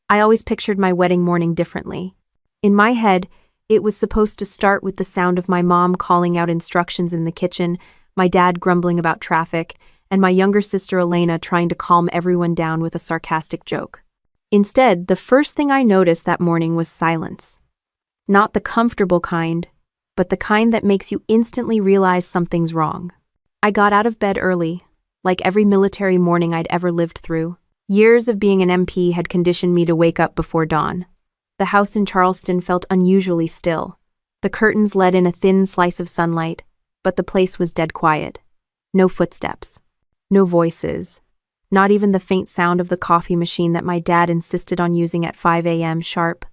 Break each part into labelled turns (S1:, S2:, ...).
S1: I always pictured my wedding morning differently. In my head, it was supposed to start with the sound of my mom calling out instructions in the kitchen, my dad grumbling about traffic, and my younger sister Elena trying to calm everyone down with a sarcastic joke. Instead, the first thing I noticed that morning was silence. Not the comfortable kind, but the kind that makes you instantly realize something's wrong. I got out of bed early, like every military morning I'd ever lived through. Years of being an MP had conditioned me to wake up before dawn. The house in Charleston felt unusually still. The curtains let in a thin slice of sunlight, but the place was dead quiet. No footsteps. No voices. Not even the faint sound of the coffee machine that my dad insisted on using at 5 a.m. sharp.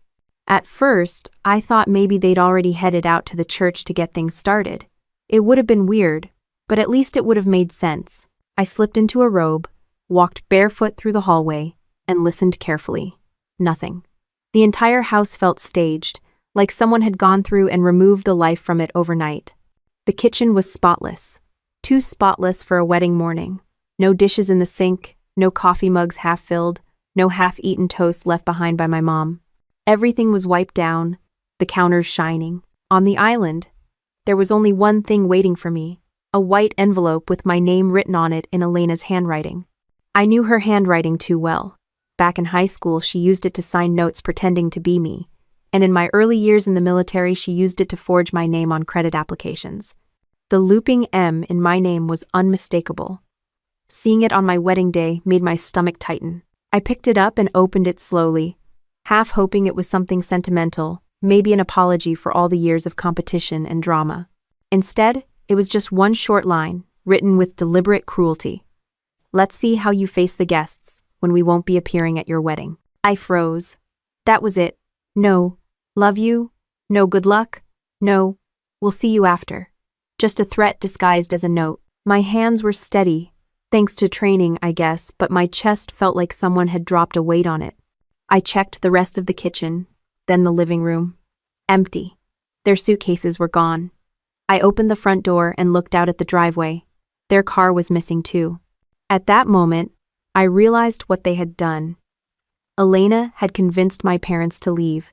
S1: At first, I thought maybe they'd already headed out to the church to get things started. It would have been weird, but at least it would have made sense. I slipped into a robe, walked barefoot through the hallway, and listened carefully. Nothing. The entire house felt staged, like someone had gone through and removed the life from it overnight. The kitchen was spotless. Too spotless for a wedding morning. No dishes in the sink, no coffee mugs half-filled, no half-eaten toast left behind by my mom. Everything was wiped down, the counters shining. On the island, there was only one thing waiting for me, a white envelope with my name written on it in Elena's handwriting. I knew her handwriting too well. Back in high school, she used it to sign notes pretending to be me, and in my early years in the military, she used it to forge my name on credit applications. The looping M in my name was unmistakable. Seeing it on my wedding day made my stomach tighten. I picked it up and opened it slowly, half hoping it was something sentimental, maybe an apology for all the years of competition and drama. Instead, it was just one short line, written with deliberate cruelty. "Let's see how you face the guests when we won't be appearing at your wedding." I froze. That was it. No, love you. No, good luck. No, we'll see you after. Just a threat disguised as a note. My hands were steady, thanks to training, I guess, but my chest felt like someone had dropped a weight on it. I checked the rest of the kitchen, then the living room. Empty. Their suitcases were gone. I opened the front door and looked out at the driveway. Their car was missing too. At that moment, I realized what they had done. Elena had convinced my parents to leave,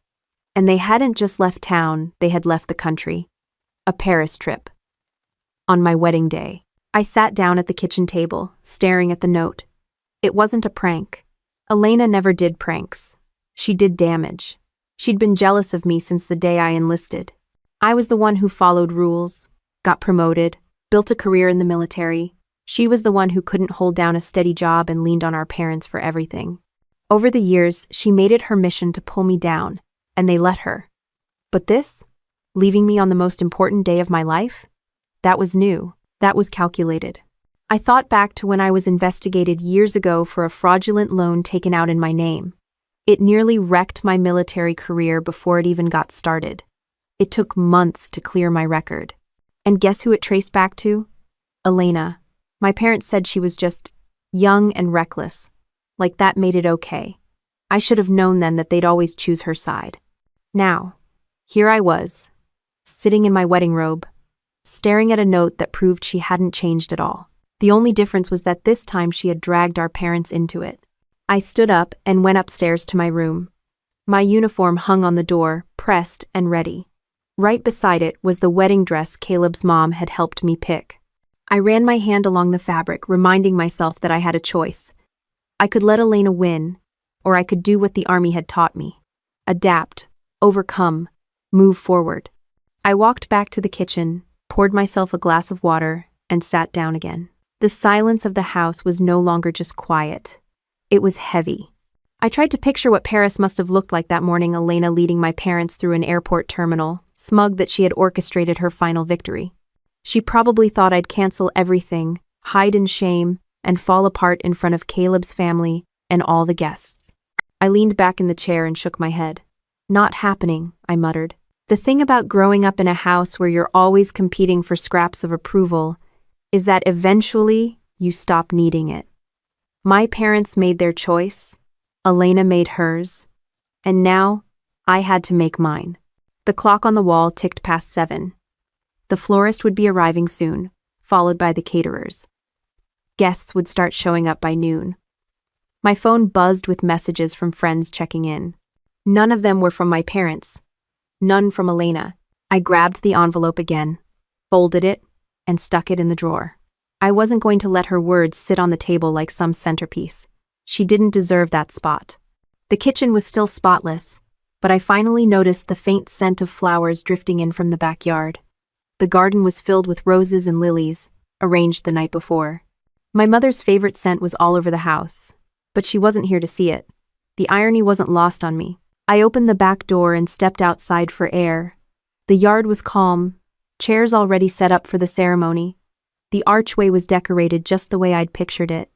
S1: and they hadn't just left town, they had left the country. A Paris trip. On my wedding day, I sat down at the kitchen table, staring at the note. It wasn't a prank. Elena never did pranks. She did damage. She'd been jealous of me since the day I enlisted. I was the one who followed rules, got promoted, built a career in the military. She was the one who couldn't hold down a steady job and leaned on our parents for everything. Over the years, she made it her mission to pull me down, and they let her. But this, leaving me on the most important day of my life, that was new, that was calculated. I thought back to when I was investigated years ago for a fraudulent loan taken out in my name. It nearly wrecked my military career before it even got started. It took months to clear my record. And guess who it traced back to? Elena. My parents said she was just young and reckless. Like that made it okay. I should have known then that they'd always choose her side. Now, here I was, sitting in my wedding robe, staring at a note that proved she hadn't changed at all. The only difference was that this time she had dragged our parents into it. I stood up and went upstairs to my room. My uniform hung on the door, pressed and ready. Right beside it was the wedding dress Caleb's mom had helped me pick. I ran my hand along the fabric, reminding myself that I had a choice. I could let Elena win, or I could do what the army had taught me. Adapt, overcome, move forward. I walked back to the kitchen, poured myself a glass of water, and sat down again. The silence of the house was no longer just quiet. It was heavy. I tried to picture what Paris must have looked like that morning, Elena leading my parents through an airport terminal, smug that she had orchestrated her final victory. She probably thought I'd cancel everything, hide in shame, and fall apart in front of Caleb's family and all the guests. I leaned back in the chair and shook my head. "Not happening," I muttered. The thing about growing up in a house where you're always competing for scraps of approval is that eventually you stop needing it. My parents made their choice, Elena made hers, and now I had to make mine. The clock on the wall ticked past 7. The florist would be arriving soon, followed by the caterers. Guests would start showing up by noon. My phone buzzed with messages from friends checking in. None of them were from my parents. None from Elena. I grabbed the envelope again, folded it, and stuck it in the drawer. I wasn't going to let her words sit on the table like some centerpiece. She didn't deserve that spot. The kitchen was still spotless, but I finally noticed the faint scent of flowers drifting in from the backyard. The garden was filled with roses and lilies, arranged the night before. My mother's favorite scent was all over the house, but she wasn't here to see it. The irony wasn't lost on me. I opened the back door and stepped outside for air. The yard was calm, chairs already set up for the ceremony. The archway was decorated just the way I'd pictured it.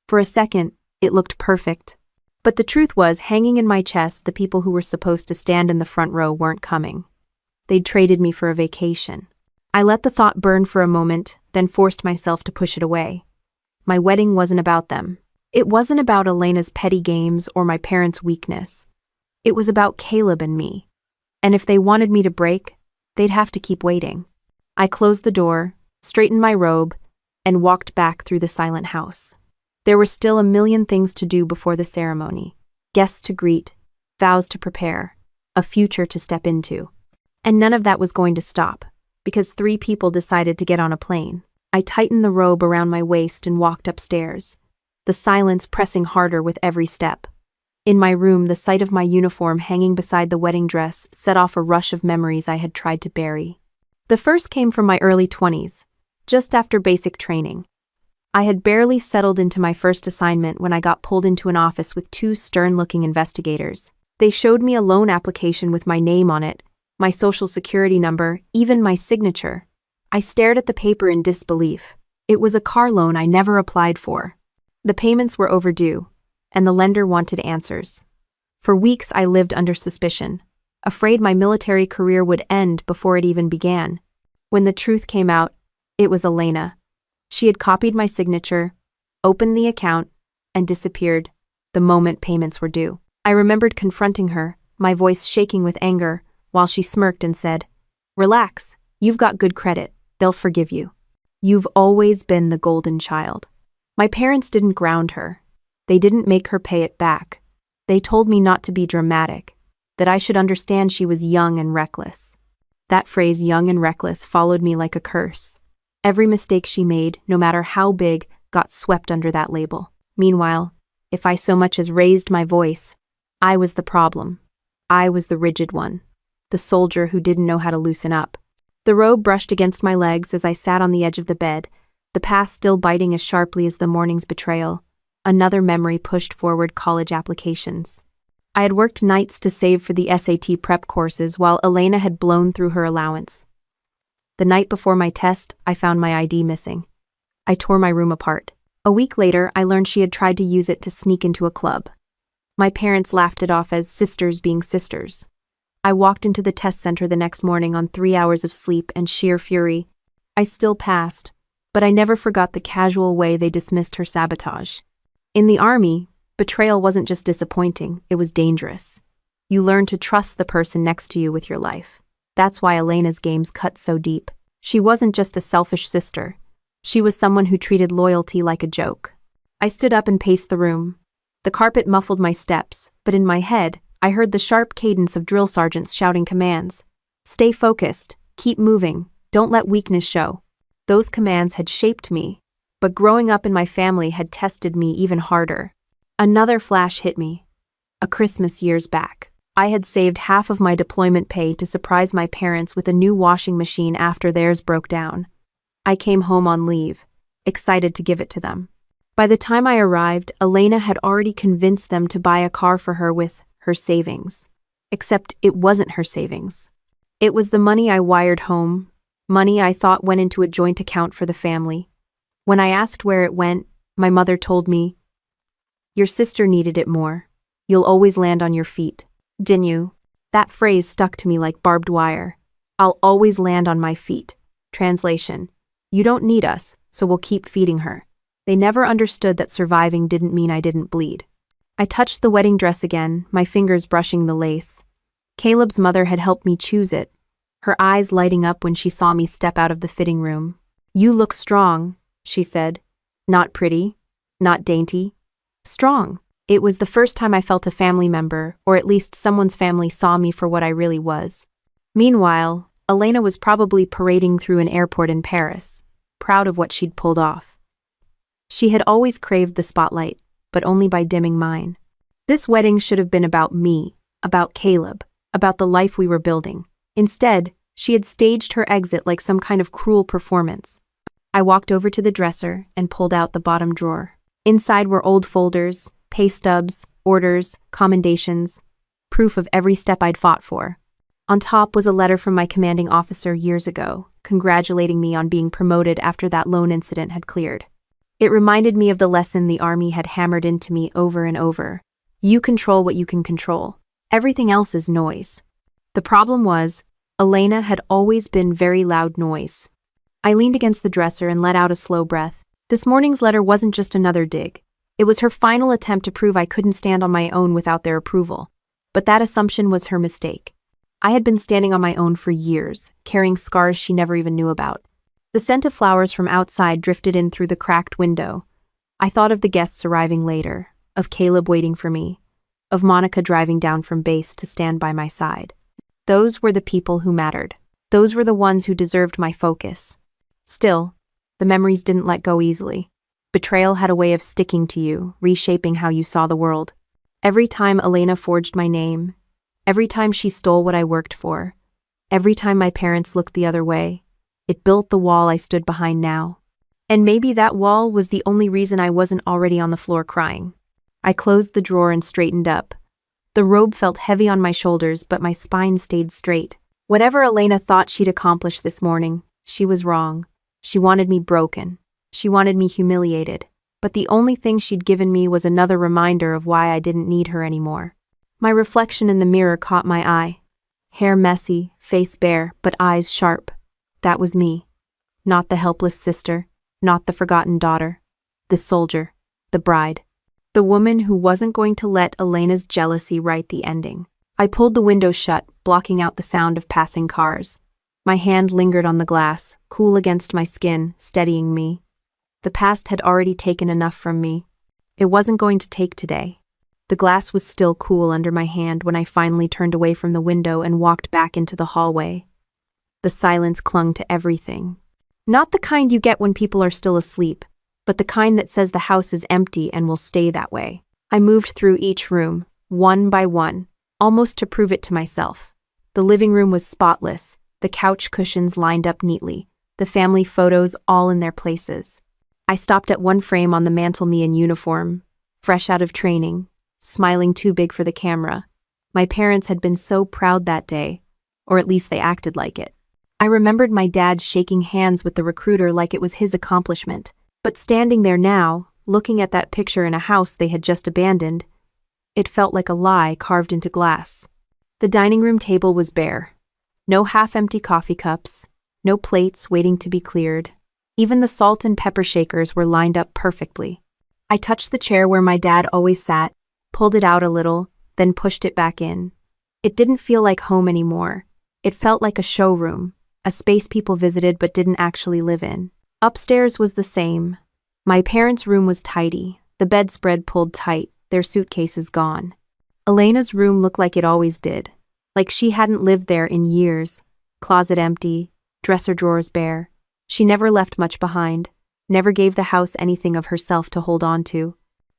S1: For a second, it looked perfect. But the truth was, hanging in my chest, the people who were supposed to stand in the front row weren't coming. They'd traded me for a vacation. I let the thought burn for a moment, then forced myself to push it away. My wedding wasn't about them. It wasn't about Elena's petty games or my parents' weakness. It was about Caleb and me. And if they wanted me to break, they'd have to keep waiting. I closed the door, straightened my robe, and walked back through the silent house. There were still a million things to do before the ceremony. Guests to greet, vows to prepare, a future to step into. And none of that was going to stop, because 3 people decided to get on a plane. I tightened the robe around my waist and walked upstairs, the silence pressing harder with every step. In my room, the sight of my uniform hanging beside the wedding dress set off a rush of memories I had tried to bury. The first came from my early 20s, just after basic training. I had barely settled into my first assignment when I got pulled into an office with 2 stern-looking investigators. They showed me a loan application with my name on it, my social security number, even my signature. I stared at the paper in disbelief. It was a car loan I never applied for. The payments were overdue, and the lender wanted answers. For weeks I lived under suspicion, afraid my military career would end before it even began. When the truth came out, it was Elena. She had copied my signature, opened the account, and disappeared the moment payments were due. I remembered confronting her, my voice shaking with anger, while she smirked and said, "Relax, you've got good credit, they'll forgive you. You've always been the golden child." My parents didn't ground her. They didn't make her pay it back. They told me not to be dramatic, that I should understand she was young and reckless. That phrase, young and reckless, followed me like a curse. Every mistake she made, no matter how big, got swept under that label. Meanwhile, if I so much as raised my voice, I was the problem. I was the rigid one, the soldier who didn't know how to loosen up. The robe brushed against my legs as I sat on the edge of the bed, the past still biting as sharply as the morning's betrayal. Another memory pushed forward college applications. I had worked nights to save for the SAT prep courses while Elena had blown through her allowance. The night before my test, I found my ID missing. I tore my room apart. A week later, I learned she had tried to use it to sneak into a club. My parents laughed it off as sisters being sisters. I walked into the test center the next morning on 3 hours of sleep and sheer fury. I still passed, but I never forgot the casual way they dismissed her sabotage. In the army, betrayal wasn't just disappointing, it was dangerous. You learn to trust the person next to you with your life. That's why Elena's games cut so deep. She wasn't just a selfish sister. She was someone who treated loyalty like a joke. I stood up and paced the room. The carpet muffled my steps, but in my head, I heard the sharp cadence of drill sergeants shouting commands. Stay focused, keep moving, don't let weakness show. Those commands had shaped me, but growing up in my family had tested me even harder. Another flash hit me. A Christmas years back. I had saved half of my deployment pay to surprise my parents with a new washing machine after theirs broke down. I came home on leave, excited to give it to them. By the time I arrived, Elena had already convinced them to buy a car for her with her savings. Except it wasn't her savings. It was the money I wired home, money I thought went into a joint account for the family. When I asked where it went, my mother told me, "Your sister needed it more. You'll always land on your feet." Didn't you? That phrase stuck to me like barbed wire. I'll always land on my feet. Translation: you don't need us, so we'll keep feeding her. They never understood that surviving didn't mean I didn't bleed. I touched the wedding dress again, my fingers brushing the lace. Caleb's mother had helped me choose it, her eyes lighting up when she saw me step out of the fitting room. "You look strong," she said. "Not pretty, not dainty. Strong." It was the first time I felt a family member, or at least someone's family saw me for what I really was. Meanwhile, Elena was probably parading through an airport in Paris, proud of what she'd pulled off. She had always craved the spotlight, but only by dimming mine. This wedding should have been about me, about Caleb, about the life we were building. Instead, she had staged her exit like some kind of cruel performance. I walked over to the dresser and pulled out the bottom drawer. Inside were old folders, pay stubs, orders, commendations, proof of every step I'd fought for. On top was a letter from my commanding officer years ago, congratulating me on being promoted after that lone incident had cleared. It reminded me of the lesson the Army had hammered into me over and over. You control what you can control. Everything else is noise. The problem was, Elena had always been very loud noise. I leaned against the dresser and let out a slow breath. This morning's letter wasn't just another dig. It was her final attempt to prove I couldn't stand on my own without their approval. But that assumption was her mistake. I had been standing on my own for years, carrying scars she never even knew about. The scent of flowers from outside drifted in through the cracked window. I thought of the guests arriving later, of Caleb waiting for me, of Monica driving down from base to stand by my side. Those were the people who mattered. Those were the ones who deserved my focus. Still, the memories didn't let go easily. Betrayal had a way of sticking to you, reshaping how you saw the world. Every time Elena forged my name, every time she stole what I worked for, every time my parents looked the other way, it built the wall I stood behind now. And maybe that wall was the only reason I wasn't already on the floor crying. I closed the drawer and straightened up. The robe felt heavy on my shoulders, but my spine stayed straight. Whatever Elena thought she'd accomplished this morning, she was wrong. She wanted me broken. She wanted me humiliated. But the only thing she'd given me was another reminder of why I didn't need her anymore. My reflection in the mirror caught my eye. Hair messy, face bare, but eyes sharp. That was me. Not the helpless sister, not the forgotten daughter. The soldier, the bride. The woman who wasn't going to let Elena's jealousy write the ending. I pulled the window shut, blocking out the sound of passing cars. My hand lingered on the glass, cool against my skin, steadying me. The past had already taken enough from me. It wasn't going to take today. The glass was still cool under my hand when I finally turned away from the window and walked back into the hallway. The silence clung to everything. Not the kind you get when people are still asleep, but the kind that says the house is empty and will stay that way. I moved through each room, one by one, almost to prove it to myself. The living room was spotless, the couch cushions lined up neatly, the family photos all in their places. I stopped at one frame on the mantel, me in uniform, fresh out of training, smiling too big for the camera. My parents had been so proud that day, or at least they acted like it. I remembered my dad shaking hands with the recruiter like it was his accomplishment, but standing there now, looking at that picture in a house they had just abandoned, it felt like a lie carved into glass. The dining room table was bare. No half-empty coffee cups, no plates waiting to be cleared. Even the salt and pepper shakers were lined up perfectly. I touched the chair where my dad always sat, pulled it out a little, then pushed it back in. It didn't feel like home anymore. It felt like a showroom, a space people visited but didn't actually live in. Upstairs was the same. My parents' room was tidy, the bedspread pulled tight, their suitcases gone. Elena's room looked like it always did, like she hadn't lived there in years. Closet empty, dresser drawers bare. She never left much behind, never gave the house anything of herself to hold on to.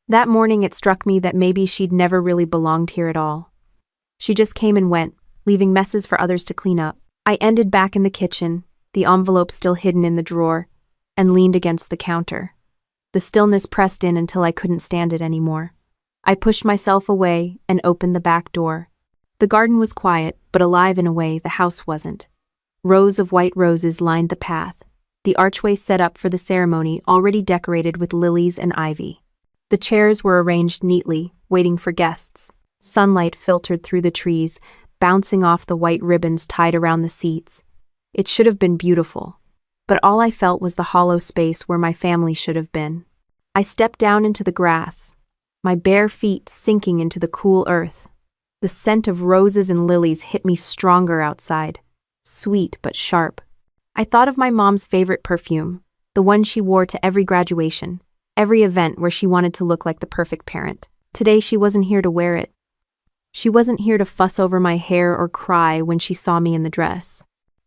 S1: That morning it struck me that maybe she'd never really belonged here at all. She just came and went, leaving messes for others to clean up. I ended back in the kitchen, the envelope still hidden in the drawer, and leaned against the counter. The stillness pressed in until I couldn't stand it anymore. I pushed myself away and opened the back door. The garden was quiet, but alive in a way the house wasn't. Rows of white roses lined the path, the archway set up for the ceremony already decorated with lilies and ivy. The chairs were arranged neatly, waiting for guests. Sunlight filtered through the trees, bouncing off the white ribbons tied around the seats. It should have been beautiful, but all I felt was the hollow space where my family should have been. I stepped down into the grass, my bare feet sinking into the cool earth. The scent of roses and lilies hit me stronger outside, sweet but sharp. I thought of my mom's favorite perfume, the one she wore to every graduation, every event where she wanted to look like the perfect parent. Today she wasn't here to wear it. She wasn't here to fuss over my hair or cry when she saw me in the dress.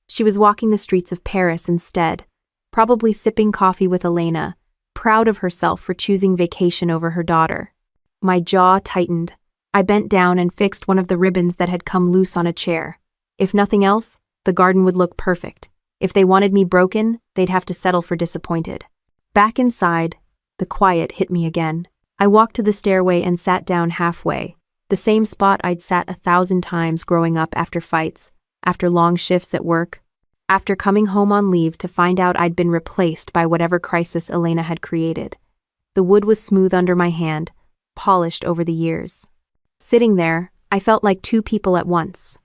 S1: She was walking the streets of Paris instead, probably sipping coffee with Elena, proud of herself for choosing vacation over her daughter. My jaw tightened. I bent down and fixed one of the ribbons that had come loose on a chair. If nothing else, the garden would look perfect. If they wanted me broken, they'd have to settle for disappointed. Back inside, the quiet hit me again. I walked to the stairway and sat down halfway, the same spot I'd sat 1,000 times growing up after fights, after long shifts at work, after coming home on leave to find out I'd been replaced by whatever crisis Elena had created. The wood was smooth under my hand, polished over the years. Sitting there, I felt like two people at once.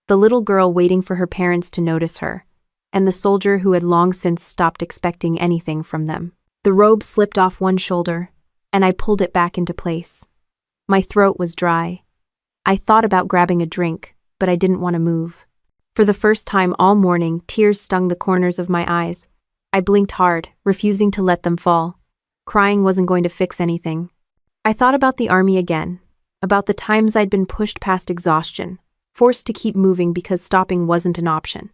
S1: The little girl waiting for her parents to notice her, and the soldier who had long since stopped expecting anything from them. The robe slipped off one shoulder, and I pulled it back into place. My throat was dry. I thought about grabbing a drink, but I didn't want to move. For the first time all morning, tears stung the corners of my eyes. I blinked hard, refusing to let them fall. Crying wasn't going to fix anything. I thought about the army again, about the times I'd been pushed past exhaustion, forced to keep moving because stopping wasn't an option.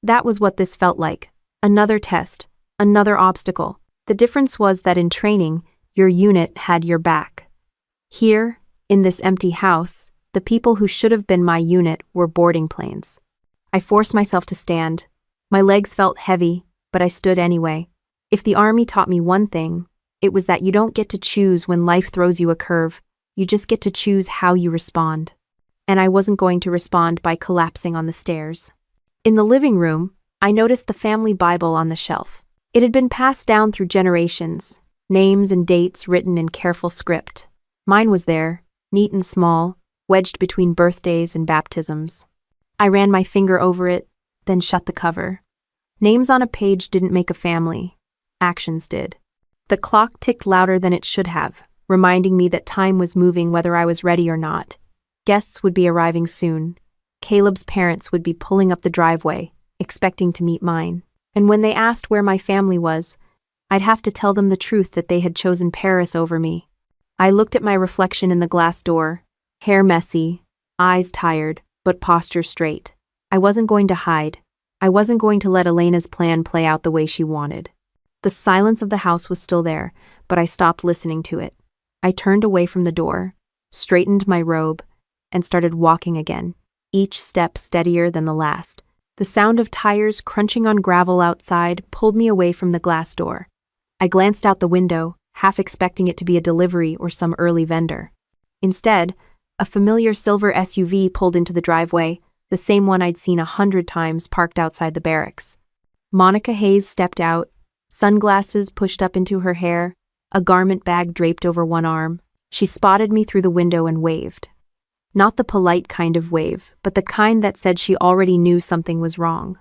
S1: That was what this felt like. Another test, another obstacle. The difference was that in training, your unit had your back. Here, in this empty house, the people who should have been my unit were boarding planes. I forced myself to stand. My legs felt heavy, but I stood anyway. If the army taught me one thing, it was that you don't get to choose when life throws you a curve, you just get to choose how you respond. And I wasn't going to respond by collapsing on the stairs. In the living room, I noticed the family Bible on the shelf. It had been passed down through generations, names and dates written in careful script. Mine was there, neat and small, wedged between birthdays and baptisms. I ran my finger over it, then shut the cover. Names on a page didn't make a family. Actions did. The clock ticked louder than it should have, reminding me that time was moving whether I was ready or not. Guests would be arriving soon. Caleb's parents would be pulling up the driveway, expecting to meet mine. And when they asked where my family was, I'd have to tell them the truth that they had chosen Paris over me. I looked at my reflection in the glass door, hair messy, eyes tired, but posture straight. I wasn't going to hide. I wasn't going to let Elena's plan play out the way she wanted. The silence of the house was still there, but I stopped listening to it. I turned away from the door, straightened my robe, and started walking again, each step steadier than the last. The sound of tires crunching on gravel outside pulled me away from the glass door. I glanced out the window, half expecting it to be a delivery or some early vendor. Instead, a familiar silver SUV pulled into the driveway, the same one I'd seen 100 times parked outside the barracks. Monica Hayes stepped out, sunglasses pushed up into her hair, a garment bag draped over one arm. She spotted me through the window and waved. Not the polite kind of wave, but the kind that said she already knew something was wrong.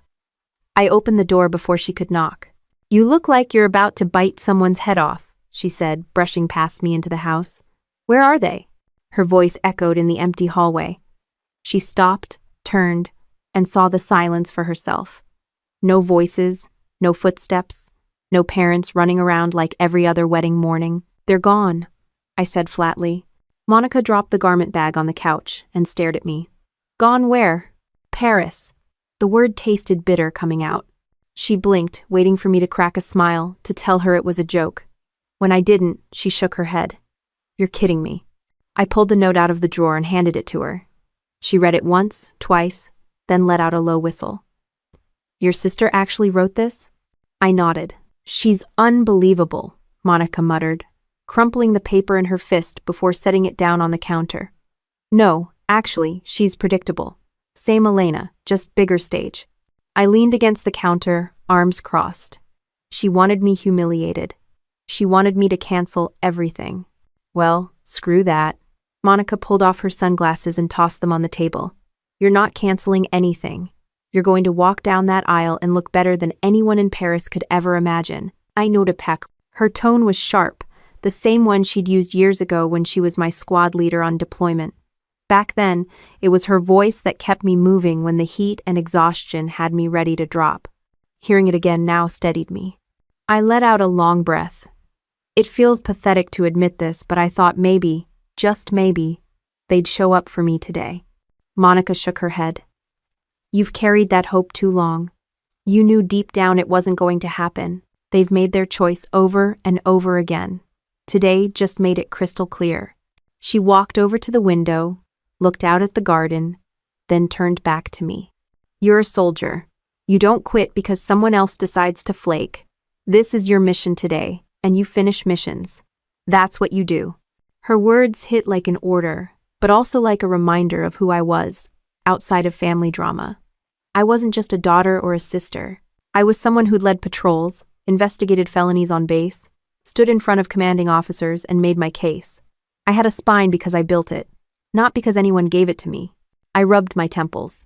S1: I opened the door before she could knock. "You look like you're about to bite someone's head off," she said, brushing past me into the house. "Where are they?" Her voice echoed in the empty hallway. She stopped, turned, and saw the silence for herself. No voices, no footsteps, no parents running around like every other wedding morning. "They're gone," I said flatly. Monica dropped the garment bag on the couch and stared at me. "Gone where?" "Paris." The word tasted bitter coming out. She blinked, waiting for me to crack a smile, to tell her it was a joke. When I didn't, she shook her head. "You're kidding me." I pulled the note out of the drawer and handed it to her. She read it once, twice, then let out a low whistle. "Your sister actually wrote this?" I nodded. "She's unbelievable," Monica muttered, crumpling the paper in her fist before setting it down on the counter. "No, actually, she's predictable. Same Elena, just bigger stage." I leaned against the counter, arms crossed. She wanted me humiliated. She wanted me to cancel everything. Well, screw that. Monica pulled off her sunglasses and tossed them on the table. "You're not canceling anything. You're going to walk down that aisle and look better than anyone in Paris could ever imagine. I know to peck." Her tone was sharp, the same one she'd used years ago when she was my squad leader on deployment. Back then, it was her voice that kept me moving when the heat and exhaustion had me ready to drop. Hearing it again now steadied me. I let out a long breath. It feels pathetic to admit this, but I thought maybe, just maybe, they'd show up for me today. Monica shook her head. You've carried that hope too long. You knew deep down it wasn't going to happen. They've made their choice over and over again. Today just made it crystal clear. She walked over to the window, looked out at the garden, then turned back to me. You're a soldier. You don't quit because someone else decides to flake. This is your mission today, and you finish missions. That's what you do. Her words hit like an order, but also like a reminder of who I was, outside of family drama. I wasn't just a daughter or a sister. I was someone who'd led patrols, investigated felonies on base, stood in front of commanding officers, and made my case. I had a spine because I built it, not because anyone gave it to me. I rubbed my temples.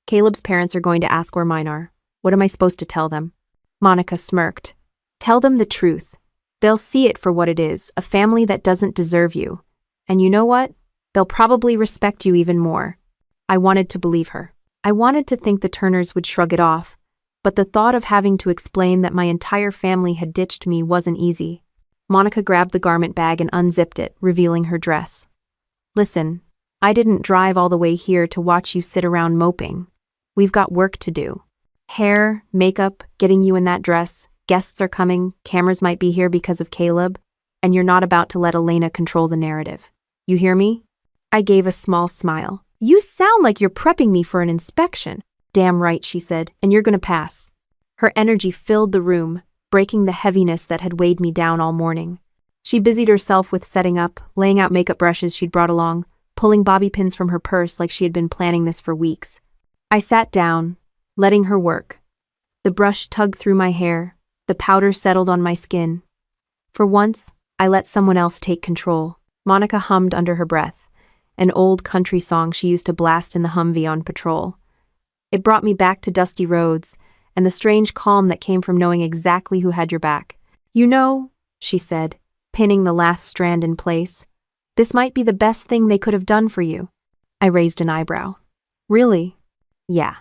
S1: Caleb's parents are going to ask where mine are. What am I supposed to tell them? Monica smirked. Tell them the truth. They'll see it for what it is, a family that doesn't deserve you. And you know what? They'll probably respect you even more. I wanted to believe her. I wanted to think the Turners would shrug it off, but the thought of having to explain that my entire family had ditched me wasn't easy. Monica grabbed the garment bag and unzipped it, revealing her dress. Listen, I didn't drive all the way here to watch you sit around moping. We've got work to do. Hair, makeup, getting you in that dress. Guests are coming, cameras might be here because of Caleb, and you're not about to let Elena control the narrative. You hear me? I gave a small smile. You sound like you're prepping me for an inspection. Damn right, she said, and you're gonna pass. Her energy filled the room, breaking the heaviness that had weighed me down all morning. She busied herself with setting up, laying out makeup brushes she'd brought along, pulling bobby pins from her purse like she had been planning this for weeks. I sat down, letting her work. The brush tugged through my hair, the powder settled on my skin. For once, I let someone else take control. Monica hummed under her breath, an old country song she used to blast in the Humvee on patrol. It brought me back to dusty roads, and the strange calm that came from knowing exactly who had your back. You know, she said, pinning the last strand in place, this might be the best thing they could have done for you. I raised an eyebrow. Really? Yeah.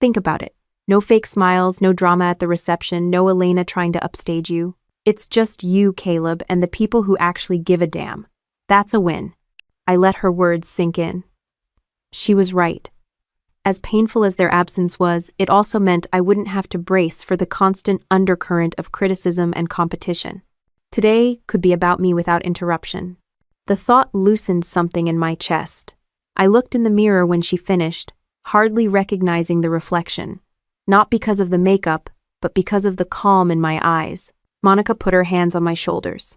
S1: Think about it. No fake smiles, no drama at the reception, no Elena trying to upstage you. It's just you, Caleb, and the people who actually give a damn. That's a win. I let her words sink in. She was right. As painful as their absence was, it also meant I wouldn't have to brace for the constant undercurrent of criticism and competition. Today could be about me without interruption. The thought loosened something in my chest. I looked in the mirror when she finished, hardly recognizing the reflection. Not because of the makeup, but because of the calm in my eyes. Monica put her hands on my shoulders.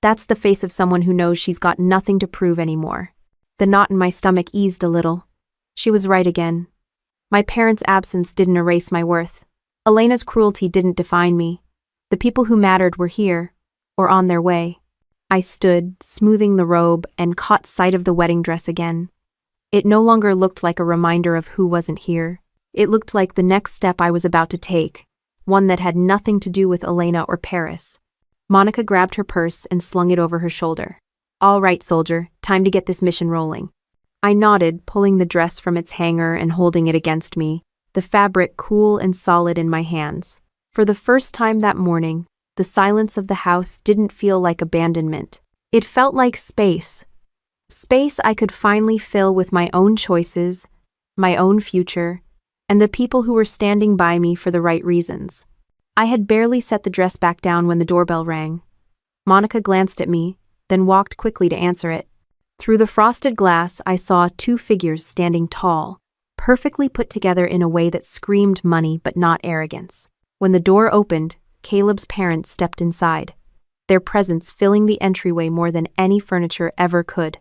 S1: That's the face of someone who knows she's got nothing to prove anymore. The knot in my stomach eased a little. She was right again. My parents' absence didn't erase my worth. Elena's cruelty didn't define me. The people who mattered were here, or on their way. I stood, smoothing the robe, and caught sight of the wedding dress again. It no longer looked like a reminder of who wasn't here. It looked like the next step I was about to take, one that had nothing to do with Elena or Paris. Monica grabbed her purse and slung it over her shoulder. All right, soldier, time to get this mission rolling. I nodded, pulling the dress from its hanger and holding it against me, the fabric cool and solid in my hands. For the first time that morning, the silence of the house didn't feel like abandonment. It felt like space. Space I could finally fill with my own choices, my own future, and the people who were standing by me for the right reasons. I had barely set the dress back down when the doorbell rang. Monica glanced at me, then walked quickly to answer it. Through the frosted glass, I saw two figures standing tall, perfectly put together in a way that screamed money but not arrogance. When the door opened, Caleb's parents stepped inside, their presence filling the entryway more than any furniture ever could.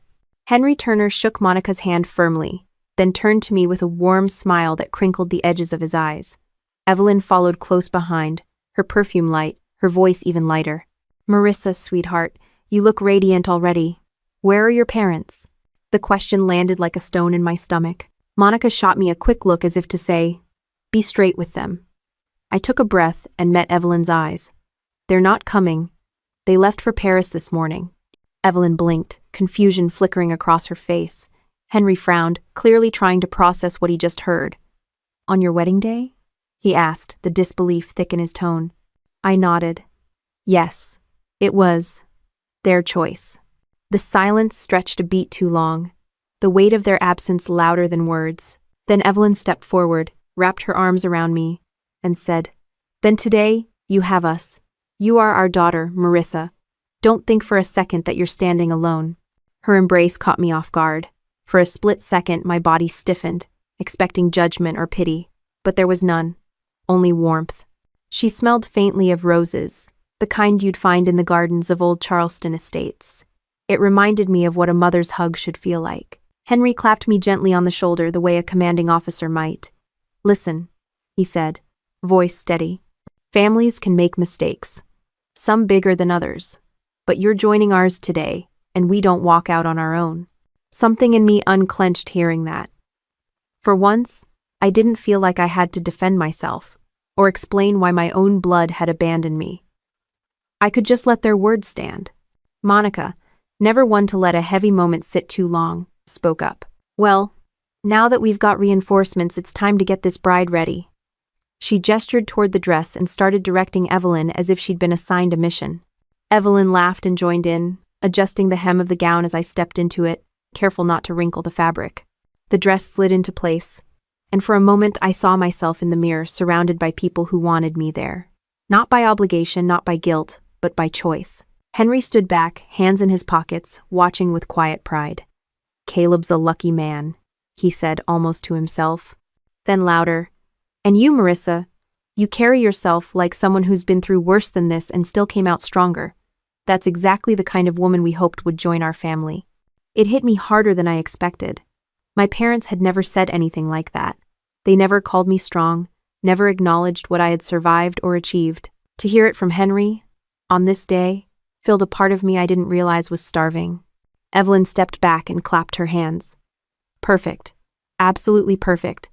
S1: Henry Turner shook Monica's hand firmly, then turned to me with a warm smile that crinkled the edges of his eyes. Evelyn followed close behind, her perfume light, her voice even lighter. Marissa, sweetheart, you look radiant already. Where are your parents? The question landed like a stone in my stomach. Monica shot me a quick look as if to say, be straight with them. I took a breath and met Evelyn's eyes. They're not coming. They left for Paris this morning. Evelyn blinked, confusion flickering across her face. Henry frowned, clearly trying to process what he just heard. On your wedding day? He asked, the disbelief thick in his tone. I nodded. Yes, it was their choice. The silence stretched a beat too long, the weight of their absence louder than words. Then Evelyn stepped forward, wrapped her arms around me, and said, "Then today, you have us. You are our daughter, Marissa. Don't think for a second that you're standing alone." Her embrace caught me off guard. For a split second, my body stiffened, expecting judgment or pity, but there was none, only warmth. She smelled faintly of roses, the kind you'd find in the gardens of old Charleston estates. It reminded me of what a mother's hug should feel like. Henry clapped me gently on the shoulder the way a commanding officer might. "Listen," he said, voice steady. "Families can make mistakes, some bigger than others, but you're joining ours today, and we don't walk out on our own." Something in me unclenched hearing that. For once, I didn't feel like I had to defend myself or explain why my own blood had abandoned me. I could just let their words stand. Monica, never one to let a heavy moment sit too long, spoke up. "Well, now that we've got reinforcements, it's time to get this bride ready." She gestured toward the dress and started directing Evelyn as if she'd been assigned a mission. Evelyn laughed and joined in, adjusting the hem of the gown as I stepped into it, careful not to wrinkle the fabric. The dress slid into place, and for a moment I saw myself in the mirror surrounded by people who wanted me there. Not by obligation, not by guilt, but by choice. Henry stood back, hands in his pockets, watching with quiet pride. "Caleb's a lucky man," he said almost to himself. Then louder, "And you, Marissa, you carry yourself like someone who's been through worse than this and still came out stronger. That's exactly the kind of woman we hoped would join our family." It hit me harder than I expected. My parents had never said anything like that. They never called me strong, never acknowledged what I had survived or achieved. To hear it from Henry, on this day, filled a part of me I didn't realize was starving. Evelyn stepped back and clapped her hands. "Perfect. Absolutely perfect.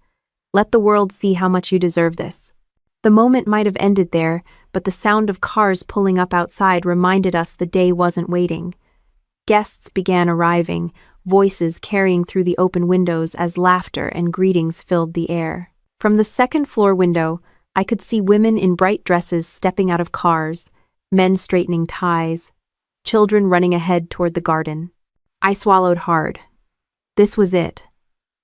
S1: Let the world see how much you deserve this." The moment might have ended there, but the sound of cars pulling up outside reminded us the day wasn't waiting. Guests began arriving, voices carrying through the open windows as laughter and greetings filled the air. From the second-floor window, I could see women in bright dresses stepping out of cars, men straightening ties, children running ahead toward the garden. I swallowed hard. This was it.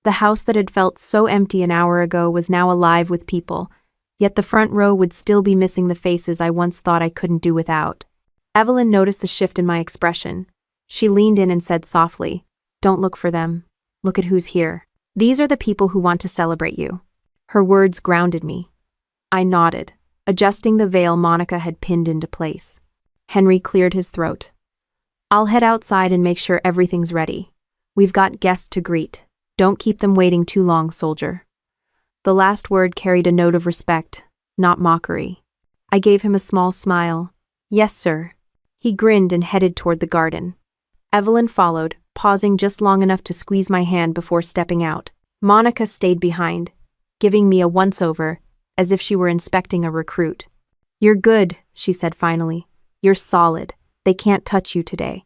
S1: The house that had felt so empty an hour ago was now alive with people, yet the front row would still be missing the faces I once thought I couldn't do without. Evelyn noticed the shift in my expression. She leaned in and said softly, "Don't look for them. Look at who's here. These are the people who want to celebrate you." Her words grounded me. I nodded, adjusting the veil Monica had pinned into place. Henry cleared his throat. "I'll head outside and make sure everything's ready. We've got guests to greet. Don't keep them waiting too long, soldier." The last word carried a note of respect, not mockery. I gave him a small smile. "Yes, sir." He grinned and headed toward the garden. Evelyn followed, pausing just long enough to squeeze my hand before stepping out. Monica stayed behind, giving me a once-over, as if she were inspecting a recruit. "You're good," she said finally. "You're solid. They can't touch you today."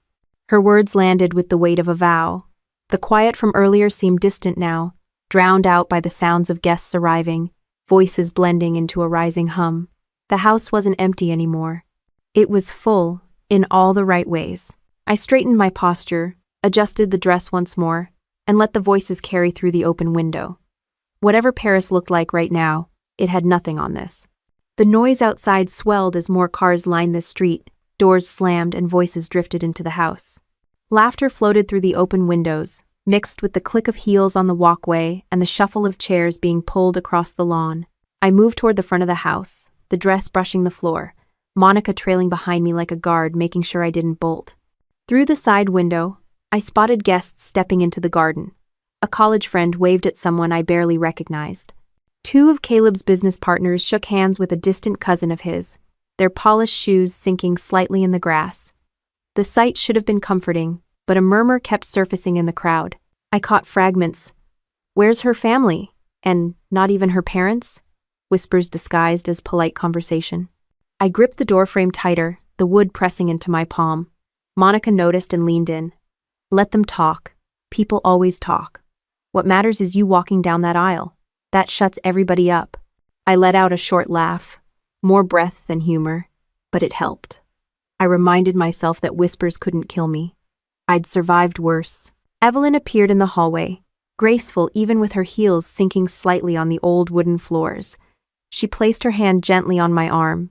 S1: Her words landed with the weight of a vow. The quiet from earlier seemed distant now, drowned out by the sounds of guests arriving, voices blending into a rising hum. The house wasn't empty anymore. It was full, in all the right ways. I straightened my posture, adjusted the dress once more, and let the voices carry through the open window. Whatever Paris looked like right now, it had nothing on this. The noise outside swelled as more cars lined the street, doors slammed and voices drifted into the house. Laughter floated through the open windows, mixed with the click of heels on the walkway and the shuffle of chairs being pulled across the lawn. I moved toward the front of the house, the dress brushing the floor, Monica trailing behind me like a guard, making sure I didn't bolt. Through the side window, I spotted guests stepping into the garden. A college friend waved at someone I barely recognized. Two of Caleb's business partners shook hands with a distant cousin of his, their polished shoes sinking slightly in the grass. The sight should have been comforting, but a murmur kept surfacing in the crowd. I caught fragments. "Where's her family? And not even her parents?" Whispers disguised as polite conversation. I gripped the doorframe tighter, the wood pressing into my palm. Monica noticed and leaned in. "Let them talk. People always talk. What matters is you walking down that aisle. That shuts everybody up." I let out a short laugh, more breath than humor, but it helped. I reminded myself that whispers couldn't kill me. I'd survived worse. Evelyn appeared in the hallway, graceful even with her heels sinking slightly on the old wooden floors. She placed her hand gently on my arm.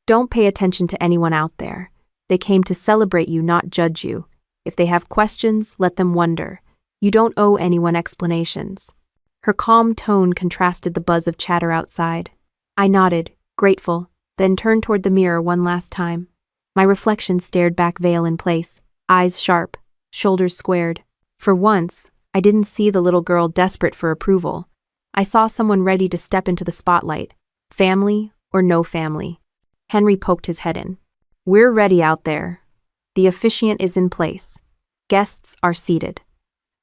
S1: Don't pay attention to anyone out there. They came to celebrate you, not judge you. If they have questions, let them wonder. You don't owe anyone explanations. Her calm tone contrasted the buzz of chatter outside. I nodded, grateful, then turned toward the mirror one last time. My reflection stared back, veil in place, eyes sharp, shoulders squared. For once, I didn't see the little girl desperate for approval. I saw someone ready to step into the spotlight, family or no family. Henry poked his head in. We're ready out there. The officiant is in place. Guests are seated.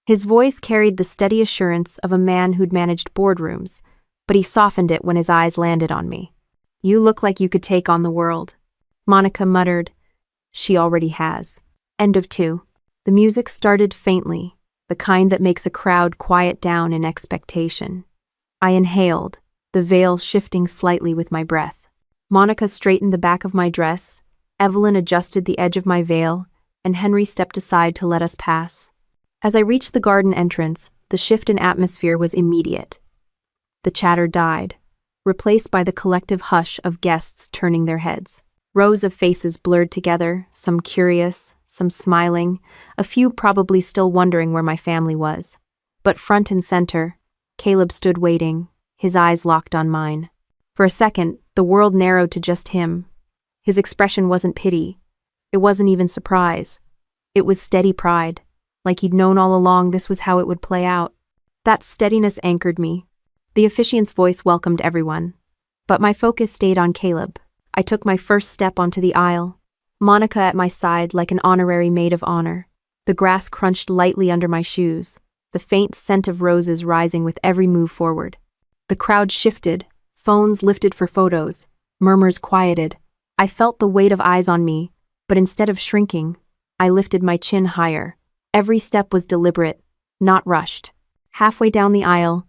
S1: His voice carried the steady assurance of a man who'd managed boardrooms, but he softened it when his eyes landed on me. You look like you could take on the world. Monica muttered. She already has. End of 2. The music started faintly, the kind that makes a crowd quiet down in expectation. I inhaled, the veil shifting slightly with my breath. Monica straightened the back of my dress, Evelyn adjusted the edge of my veil, and Henry stepped aside to let us pass. As I reached the garden entrance, the shift in atmosphere was immediate. The chatter died, replaced by the collective hush of guests turning their heads. Rows of faces blurred together, some curious, some smiling, a few probably still wondering where my family was. But front and center, Caleb stood waiting, his eyes locked on mine. For a second, the world narrowed to just him. His expression wasn't pity. It wasn't even surprise. It was steady pride, like he'd known all along this was how it would play out. That steadiness anchored me. The officiant's voice welcomed everyone. But my focus stayed on Caleb. I took my first step onto the aisle, Monica at my side like an honorary maid of honor. The grass crunched lightly under my shoes, the faint scent of roses rising with every move forward. The crowd shifted, phones lifted for photos, murmurs quieted. I felt the weight of eyes on me, but instead of shrinking, I lifted my chin higher. Every step was deliberate, not rushed. Halfway down the aisle,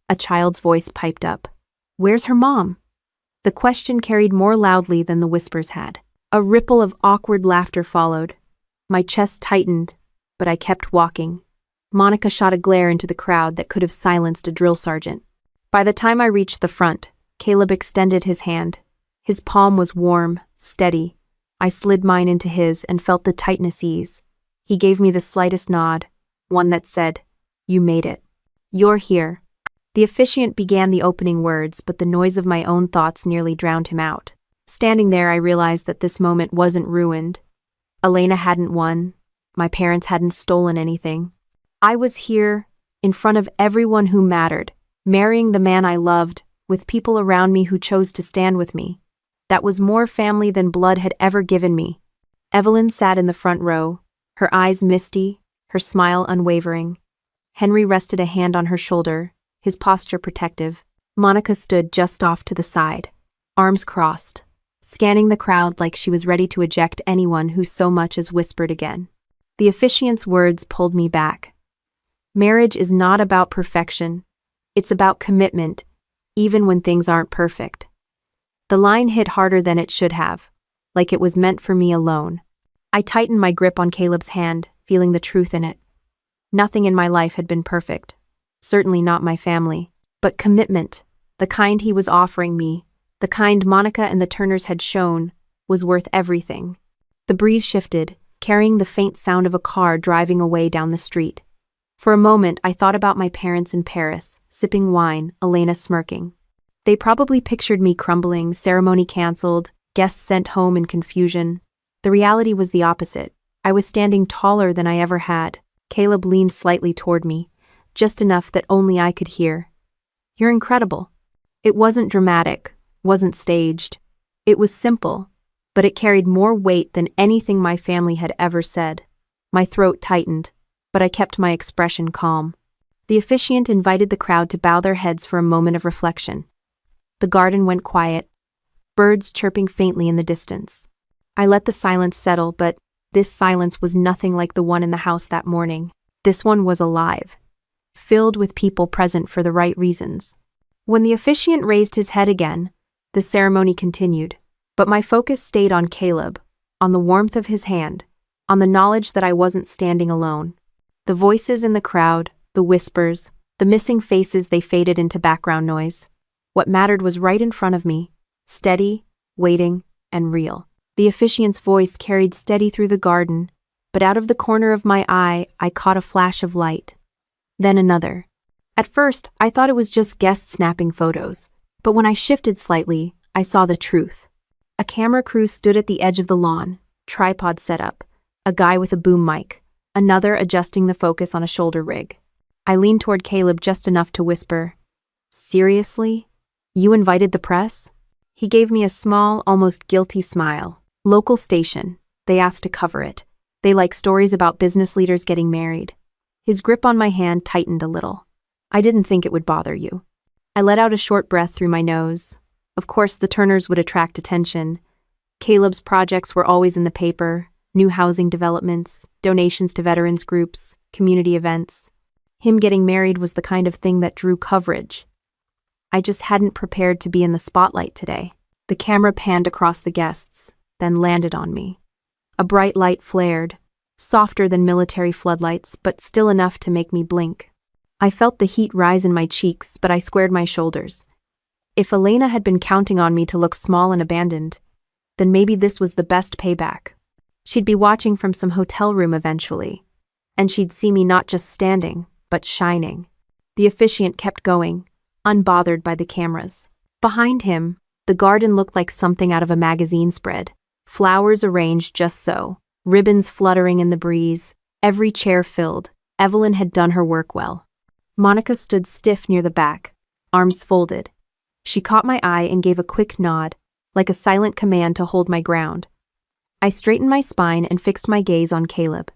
S1: a child's voice piped up. Where's her mom? The question carried more loudly than the whispers had. A ripple of awkward laughter followed. My chest tightened, but I kept walking. Monica shot a glare into the crowd that could have silenced a drill sergeant. By the time I reached the front, Caleb extended his hand. His palm was warm, steady. I slid mine into his and felt the tightness ease. He gave me the slightest nod, one that said, "You made it. You're here." The officiant began the opening words, but the noise of my own thoughts nearly drowned him out. Standing there, I realized that this moment wasn't ruined. Elena hadn't won. My parents hadn't stolen anything. I was here, in front of everyone who mattered, marrying the man I loved, with people around me who chose to stand with me. That was more family than blood had ever given me. Evelyn sat in the front row, her eyes misty, her smile unwavering. Henry rested a hand on her shoulder, his posture protective. Monica stood just off to the side, arms crossed, scanning the crowd like she was ready to eject anyone who so much as whispered again. The officiant's words pulled me back. Marriage is not about perfection. It's about commitment, even when things aren't perfect. The line hit harder than it should have, like it was meant for me alone. I tightened my grip on Caleb's hand, feeling the truth in it. Nothing in my life had been perfect. Certainly not my family. But commitment, the kind he was offering me, the kind Monica and the Turners had shown, was worth everything. The breeze shifted, carrying the faint sound of a car driving away down the street. For a moment, I thought about my parents in Paris, sipping wine, Elena smirking. They probably pictured me crumbling, ceremony canceled, guests sent home in confusion. The reality was the opposite. I was standing taller than I ever had. Caleb leaned slightly toward me, just enough that only I could hear. "You're incredible." It wasn't dramatic, wasn't staged. It was simple, but it carried more weight than anything my family had ever said. My throat tightened, but I kept my expression calm. The officiant invited the crowd to bow their heads for a moment of reflection. The garden went quiet, birds chirping faintly in the distance. I let the silence settle, but this silence was nothing like the one in the house that morning. This one was alive, filled with people present for the right reasons. When the officiant raised his head again, the ceremony continued, but my focus stayed on Caleb, on the warmth of his hand, on the knowledge that I wasn't standing alone. The voices in the crowd, the whispers, the missing faces, they faded into background noise. What mattered was right in front of me, steady, waiting, and real. The officiant's voice carried steady through the garden, but out of the corner of my eye, I caught a flash of light. Then another. At first, I thought it was just guests snapping photos, but when I shifted slightly, I saw the truth. A camera crew stood at the edge of the lawn, tripod set up, a guy with a boom mic, another adjusting the focus on a shoulder rig. I leaned toward Caleb just enough to whisper, "Seriously? You invited the press?" He gave me a small, almost guilty smile. "Local station. They asked to cover it. They like stories about business leaders getting married." His grip on my hand tightened a little. "I didn't think it would bother you." I let out a short breath through my nose. Of course, the Turners would attract attention. Caleb's projects were always in the paper, new housing developments, donations to veterans groups, community events. Him getting married was the kind of thing that drew coverage. I just hadn't prepared to be in the spotlight today. The camera panned across the guests, then landed on me. A bright light flared, softer than military floodlights, but still enough to make me blink. I felt the heat rise in my cheeks, but I squared my shoulders. If Elena had been counting on me to look small and abandoned, then maybe this was the best payback. She'd be watching from some hotel room eventually, and she'd see me not just standing, but shining. The officiant kept going, unbothered by the cameras. Behind him, the garden looked like something out of a magazine spread. Flowers arranged just so, ribbons fluttering in the breeze, every chair filled. Evelyn had done her work well. Monica stood stiff near the back, arms folded. She caught my eye and gave a quick nod, like a silent command to hold my ground. I straightened my spine and fixed my gaze on Caleb.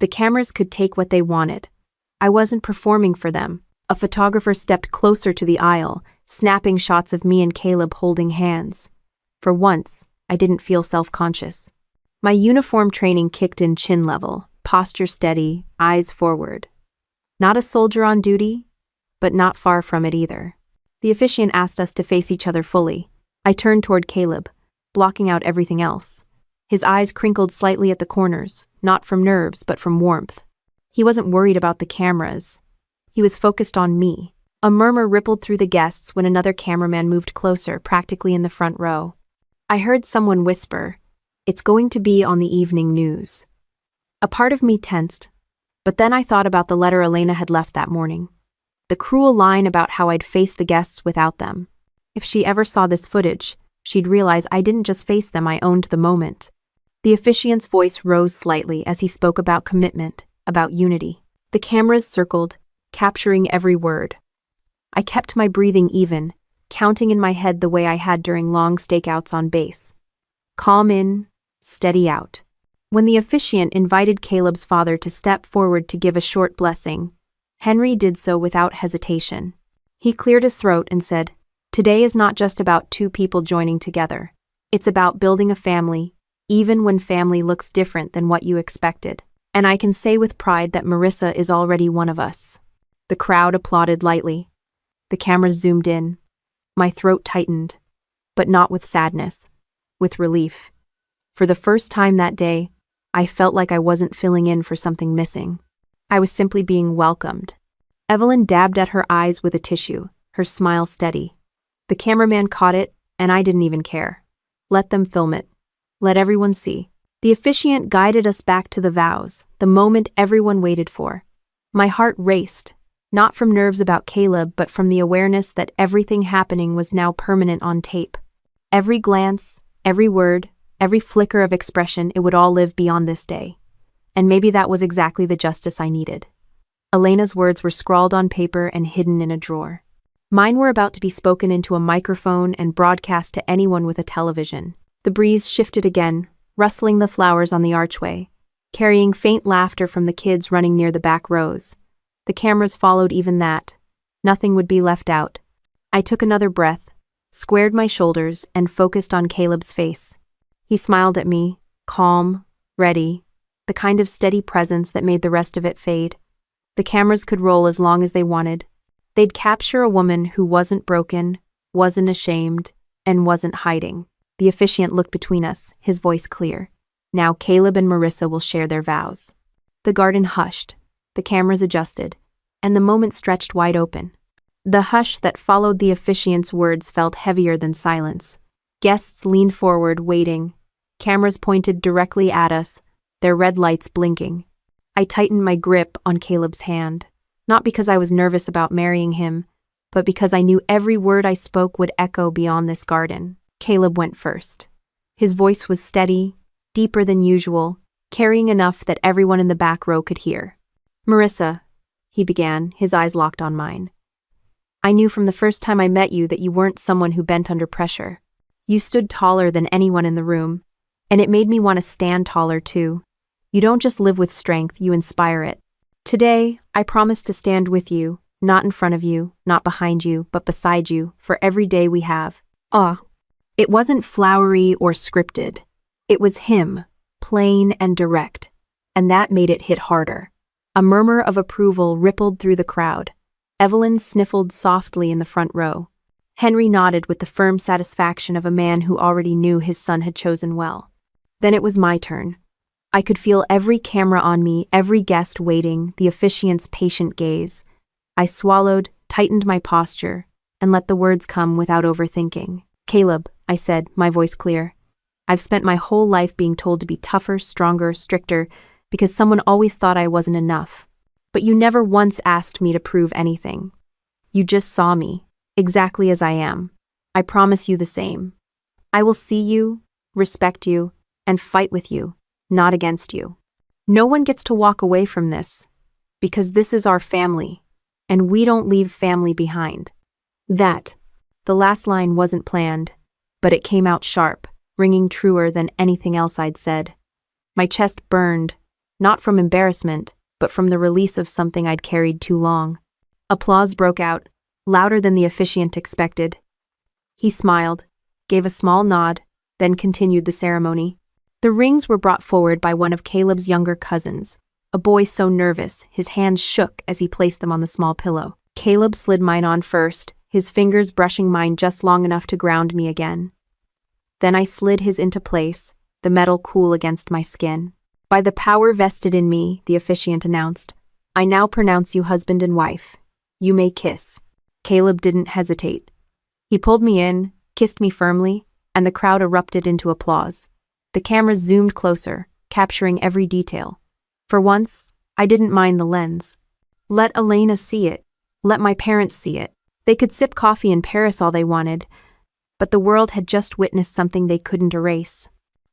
S1: The cameras could take what they wanted. I wasn't performing for them. A photographer stepped closer to the aisle, snapping shots of me and Caleb holding hands. For once, I didn't feel self-conscious. My uniform training kicked in chin level, posture steady, eyes forward. Not a soldier on duty, but not far from it either. The officiant asked us to face each other fully. I turned toward Caleb, blocking out everything else. His eyes crinkled slightly at the corners, not from nerves, but from warmth. He wasn't worried about the cameras. He was focused on me. A murmur rippled through the guests when another cameraman moved closer, practically in the front row. I heard someone whisper, "It's going to be on the evening news." A part of me tensed, but then I thought about the letter Elena had left that morning. The cruel line about how I'd face the guests without them. If she ever saw this footage, she'd realize I didn't just face them, I owned the moment. The officiant's voice rose slightly as he spoke about commitment, about unity. The cameras circled, capturing every word. I kept my breathing even, counting in my head the way I had during long stakeouts on base. Calm in, steady out. When the officiant invited Caleb's father to step forward to give a short blessing, Henry did so without hesitation. He cleared his throat and said, "Today is not just about two people joining together. It's about building a family, even when family looks different than what you expected. And I can say with pride that Marissa is already one of us." The crowd applauded lightly. The cameras zoomed in. My throat tightened, but not with sadness, with relief. For the first time that day, I felt like I wasn't filling in for something missing. I was simply being welcomed. Evelyn dabbed at her eyes with a tissue, her smile steady. The cameraman caught it, and I didn't even care. Let them film it. Let everyone see. The officiant guided us back to the vows, the moment everyone waited for. My heart raced, not from nerves about Caleb, but from the awareness that everything happening was now permanent on tape. Every glance, every word, every flicker of expression, it would all live beyond this day. And maybe that was exactly the justice I needed. Elena's words were scrawled on paper and hidden in a drawer. Mine were about to be spoken into a microphone and broadcast to anyone with a television. The breeze shifted again, rustling the flowers on the archway, carrying faint laughter from the kids running near the back rows. The cameras followed even that. Nothing would be left out. I took another breath, squared my shoulders, and focused on Caleb's face. He smiled at me, calm, ready, the kind of steady presence that made the rest of it fade. The cameras could roll as long as they wanted. They'd capture a woman who wasn't broken, wasn't ashamed, and wasn't hiding. The officiant looked between us, his voice clear. Now Caleb and Marissa will share their vows. The garden hushed, the cameras adjusted, and the moment stretched wide open. The hush that followed the officiant's words felt heavier than silence. Guests leaned forward, waiting. Cameras pointed directly at us, their red lights blinking. I tightened my grip on Caleb's hand, not because I was nervous about marrying him, but because I knew every word I spoke would echo beyond this garden. Caleb went first. His voice was steady, deeper than usual, carrying enough that everyone in the back row could hear. "Marissa," he began, his eyes locked on mine. "I knew from the first time I met you that you weren't someone who bent under pressure. You stood taller than anyone in the room, and it made me want to stand taller too. You don't just live with strength, you inspire it. Today, I promise to stand with you, not in front of you, not behind you, but beside you, for every day we have." It wasn't flowery or scripted. It was him, plain and direct, and that made it hit harder. A murmur of approval rippled through the crowd. Evelyn sniffled softly in the front row. Henry nodded with the firm satisfaction of a man who already knew his son had chosen well. Then it was my turn. I could feel every camera on me, every guest waiting, the officiant's patient gaze. I swallowed, tightened my posture, and let the words come without overthinking. "Caleb," I said, my voice clear. "I've spent my whole life being told to be tougher, stronger, stricter, because someone always thought I wasn't enough. But you never once asked me to prove anything. You just saw me, exactly as I am. I promise you the same. I will see you, respect you, and fight with you, not against you. No one gets to walk away from this, because this is our family, and we don't leave family behind." The last line wasn't planned, but it came out sharp, ringing truer than anything else I'd said. My chest burned, not from embarrassment, but from the release of something I'd carried too long. Applause broke out, louder than the officiant expected. He smiled, gave a small nod, then continued the ceremony. The rings were brought forward by one of Caleb's younger cousins, a boy so nervous his hands shook as he placed them on the small pillow. Caleb slid mine on first, his fingers brushing mine just long enough to ground me again. Then I slid his into place, the metal cool against my skin. "By the power vested in me," the officiant announced, "I now pronounce you husband and wife. You may kiss." Caleb didn't hesitate. He pulled me in, kissed me firmly, and the crowd erupted into applause. The cameras zoomed closer, capturing every detail. For once, I didn't mind the lens. Let Elena see it. Let my parents see it. They could sip coffee in Paris all they wanted, but the world had just witnessed something they couldn't erase.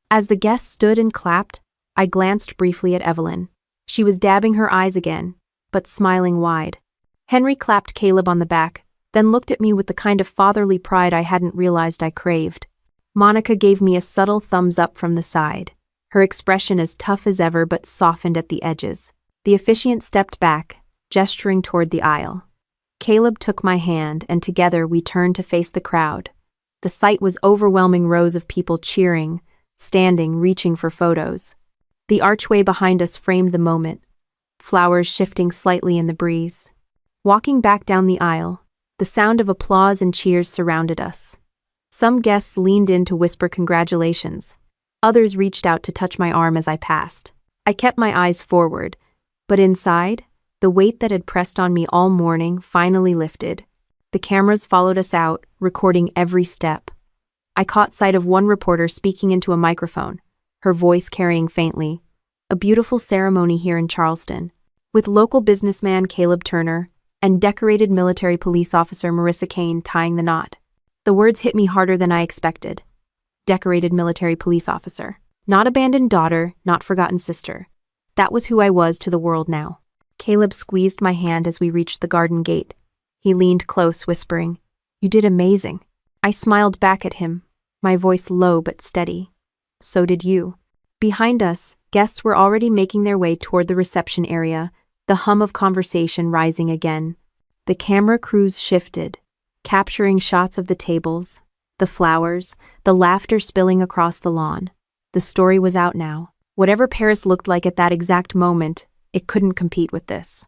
S1: As the guests stood and clapped, I glanced briefly at Evelyn. She was dabbing her eyes again, but smiling wide. Henry clapped Caleb on the back, then looked at me with the kind of fatherly pride I hadn't realized I craved. Monica gave me a subtle thumbs up from the side, her expression as tough as ever but softened at the edges. The officiant stepped back, gesturing toward the aisle. Caleb took my hand, and together we turned to face the crowd. The sight was overwhelming, rows of people cheering, standing, reaching for photos. The archway behind us framed the moment, flowers shifting slightly in the breeze. Walking back down the aisle, the sound of applause and cheers surrounded us. Some guests leaned in to whisper congratulations. Others reached out to touch my arm as I passed. I kept my eyes forward, but inside, the weight that had pressed on me all morning finally lifted. The cameras followed us out, recording every step. I caught sight of one reporter speaking into a microphone, her voice carrying faintly, "A beautiful ceremony here in Charleston, with local businessman Caleb Turner and decorated military police officer Marissa Kane tying the knot." The words hit me harder than I expected. Decorated military police officer. Not abandoned daughter, not forgotten sister. That was who I was to the world now. Caleb squeezed my hand as we reached the garden gate. He leaned close, whispering, "You did amazing." I smiled back at him, my voice low but steady. "So did you." Behind us, guests were already making their way toward the reception area, the hum of conversation rising again. The camera crews shifted, capturing shots of the tables, the flowers, the laughter spilling across the lawn. The story was out now. Whatever Paris looked like at that exact moment, it couldn't compete with this.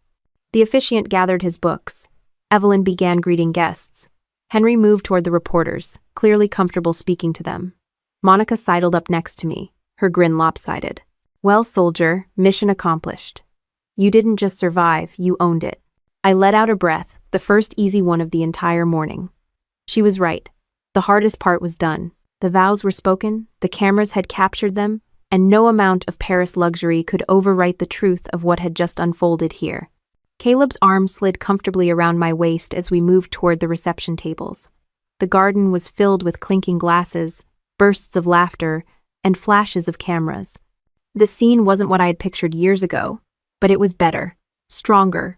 S1: The officiant gathered his books. Evelyn began greeting guests. Henry moved toward the reporters, clearly comfortable speaking to them. Monica sidled up next to me, her grin lopsided. Well, soldier, mission accomplished. You didn't just survive, you owned it. I let out a breath, the first easy one of the entire morning. She was right. The hardest part was done. The vows were spoken, the cameras had captured them, and no amount of Paris luxury could overwrite the truth of what had just unfolded here. Caleb's arm slid comfortably around my waist as we moved toward the reception tables. The garden was filled with clinking glasses, bursts of laughter, and flashes of cameras. The scene wasn't what I had pictured years ago, but it was better, stronger,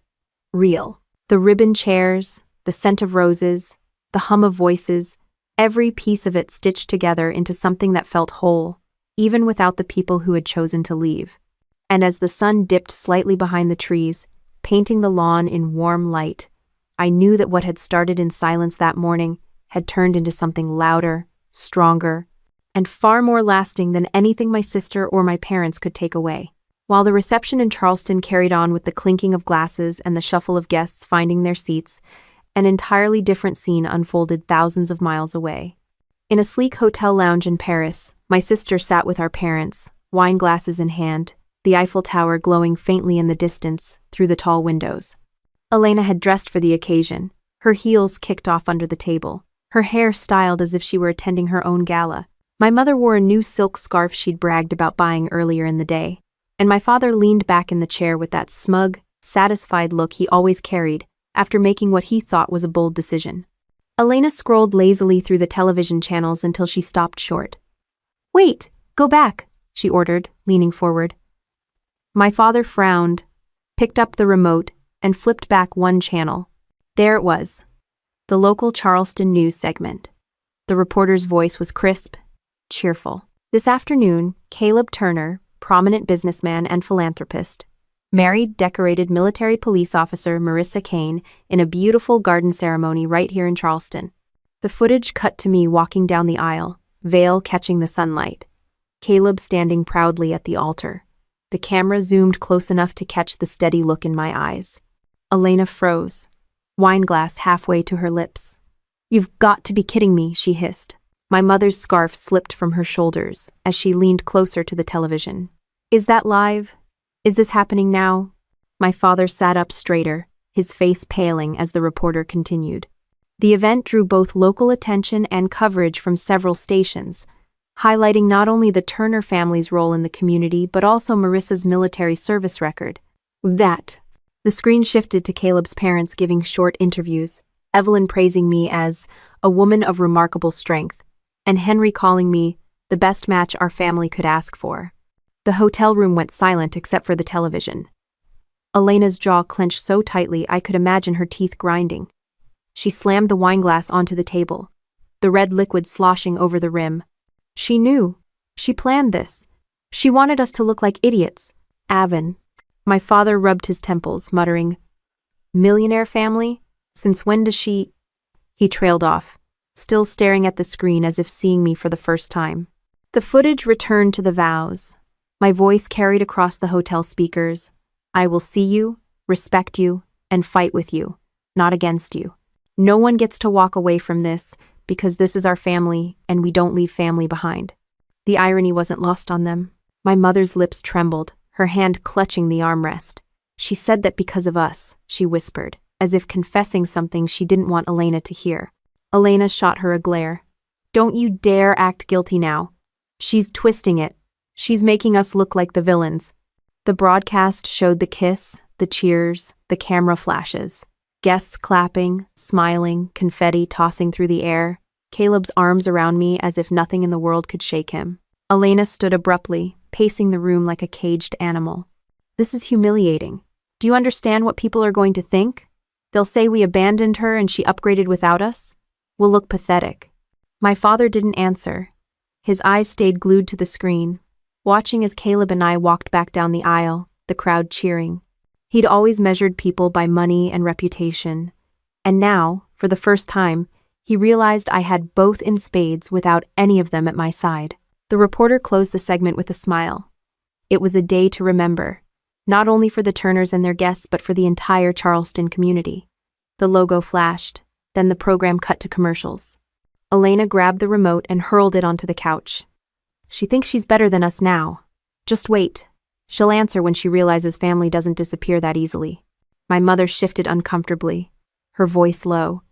S1: real. The ribbon chairs, the scent of roses, the hum of voices, every piece of it stitched together into something that felt whole, even without the people who had chosen to leave. And as the sun dipped slightly behind the trees, painting the lawn in warm light, I knew that what had started in silence that morning had turned into something louder, stronger, and far more lasting than anything my sister or my parents could take away. While the reception in Charleston carried on with the clinking of glasses and the shuffle of guests finding their seats, an entirely different scene unfolded thousands of miles away. In a sleek hotel lounge in Paris, my sister sat with our parents, wine glasses in hand, the Eiffel Tower glowing faintly in the distance through the tall windows. Elena had dressed for the occasion, her heels kicked off under the table, her hair styled as if she were attending her own gala. My mother wore a new silk scarf she'd bragged about buying earlier in the day, and my father leaned back in the chair with that smug, satisfied look he always carried after making what he thought was a bold decision. Elena scrolled lazily through the television channels until she stopped short. "Wait, go back," she ordered, leaning forward. My father frowned, picked up the remote, and flipped back one channel. There it was, the local Charleston news segment. The reporter's voice was crisp, cheerful. This afternoon, Caleb Turner, prominent businessman and philanthropist, married decorated military police officer Marissa Kane in a beautiful garden ceremony right here in Charleston. The footage cut to me walking down the aisle, veil catching the sunlight. Caleb standing proudly at the altar. The camera zoomed close enough to catch the steady look in my eyes. Elena froze, wine glass halfway to her lips. "You've got to be kidding me," she hissed. My mother's scarf slipped from her shoulders as she leaned closer to the television. "Is that live? Is this happening now?" My father sat up straighter, his face paling as the reporter continued. The event drew both local attention and coverage from several stations, highlighting not only the Turner family's role in the community but also Marissa's military service record. The screen shifted to Caleb's parents giving short interviews, Evelyn praising me as a woman of remarkable strength, and Henry calling me the best match our family could ask for. The hotel room went silent except for the television. Elena's jaw clenched so tightly I could imagine her teeth grinding. She slammed the wine glass onto the table, the red liquid sloshing over the rim. She knew. She planned this. She wanted us to look like idiots. Avon. My father rubbed his temples, muttering, "Millionaire family? Since when does she—" He trailed off, still staring at the screen as if seeing me for the first time. The footage returned to the vows. My voice carried across the hotel speakers. "I will see you, respect you, and fight with you, not against you. No one gets to walk away from this because this is our family and we don't leave family behind." The irony wasn't lost on them. My mother's lips trembled, her hand clutching the armrest. "She said that because of us," she whispered, as if confessing something she didn't want Elena to hear. Elena shot her a glare. "Don't you dare act guilty now. She's twisting it. She's making us look like the villains." The broadcast showed the kiss, the cheers, the camera flashes. Guests clapping, smiling, confetti tossing through the air, Caleb's arms around me as if nothing in the world could shake him. Elena stood abruptly, pacing the room like a caged animal. "This is humiliating. Do you understand what people are going to think? They'll say we abandoned her and she upgraded without us. We'll look pathetic." My father didn't answer. His eyes stayed glued to the screen, watching as Caleb and I walked back down the aisle, the crowd cheering. He'd always measured people by money and reputation, and now, for the first time, he realized I had both in spades without any of them at my side. The reporter closed the segment with a smile. It was a day to remember, not only for the Turners and their guests but for the entire Charleston community. The logo flashed, then the program cut to commercials. Elena grabbed the remote and hurled it onto the couch. She thinks she's better than us now. Just wait. She'll answer when she realizes family doesn't disappear that easily. My mother shifted uncomfortably, her voice low.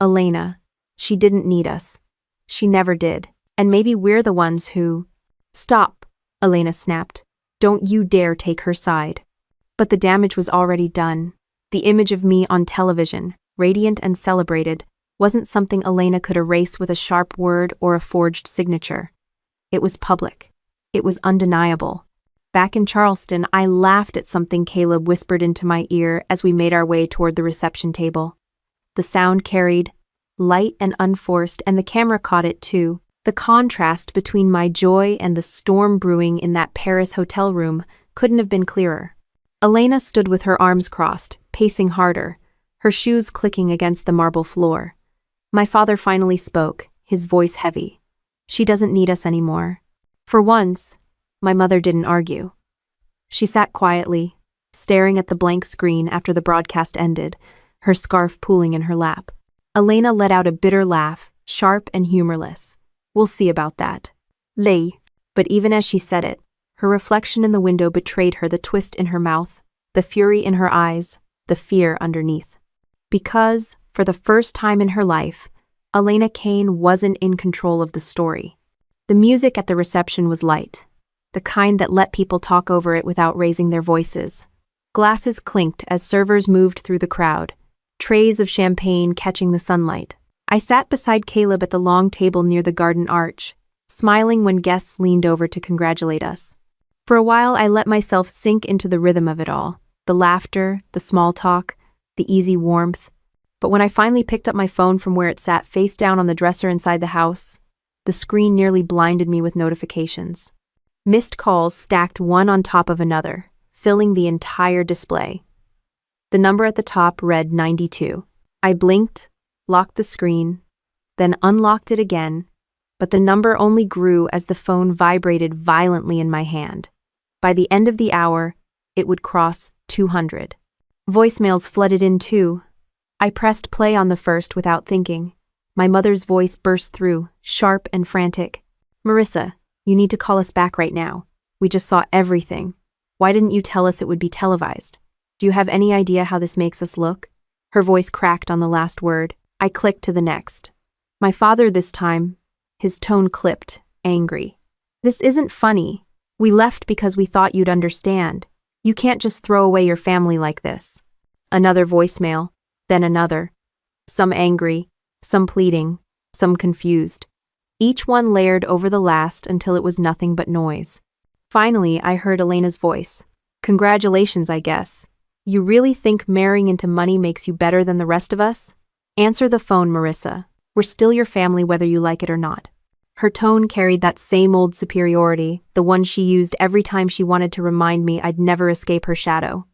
S1: Elena, she didn't need us. She never did. And maybe we're the ones who… Stop, Elena snapped. Don't you dare take her side. But the damage was already done. The image of me on television, radiant and celebrated, wasn't something Elena could erase with a sharp word or a forged signature. It was public. It was undeniable. Back in Charleston, I laughed at something Caleb whispered into my ear as we made our way toward the reception table. The sound carried, light and unforced, and the camera caught it too. The contrast between my joy and the storm brewing in that Paris hotel room couldn't have been clearer. Elena stood with her arms crossed, pacing harder, her shoes clicking against the marble floor. My father finally spoke, his voice heavy. She doesn't need us anymore. For once, my mother didn't argue. She sat quietly, staring at the blank screen after the broadcast ended, her scarf pooling in her lap. Elena let out a bitter laugh, sharp and humorless. We'll see about that. Lay. But even as she said it, her reflection in the window betrayed her, the twist in her mouth, the fury in her eyes, the fear underneath. Because, for the first time in her life, Elena Kane wasn't in control of the story. The music at the reception was light, the kind that let people talk over it without raising their voices. Glasses clinked as servers moved through the crowd, trays of champagne catching the sunlight. I sat beside Caleb at the long table near the garden arch, smiling when guests leaned over to congratulate us. For a while, I let myself sink into the rhythm of it all, the laughter, the small talk, the easy warmth. But when I finally picked up my phone from where it sat face down on the dresser inside the house, the screen nearly blinded me with notifications. Missed calls stacked one on top of another, filling the entire display. The number at the top read 92. I blinked, locked the screen, then unlocked it again, but the number only grew as the phone vibrated violently in my hand. By the end of the hour, it would cross 200. Voicemails flooded in too. I pressed play on the first without thinking. My mother's voice burst through, sharp and frantic. Marissa, you need to call us back right now. We just saw everything. Why didn't you tell us it would be televised? Do you have any idea how this makes us look? Her voice cracked on the last word. I clicked to the next. My father this time, his tone clipped, angry. This isn't funny. We left because we thought you'd understand. You can't just throw away your family like this. Another voicemail, then another. Some angry, some pleading, some confused. Each one layered over the last until it was nothing but noise. Finally, I heard Elena's voice. Congratulations, I guess. You really think marrying into money makes you better than the rest of us? Answer the phone, Marissa. We're still your family whether you like it or not. Her tone carried that same old superiority, the one she used every time she wanted to remind me I'd never escape her shadow.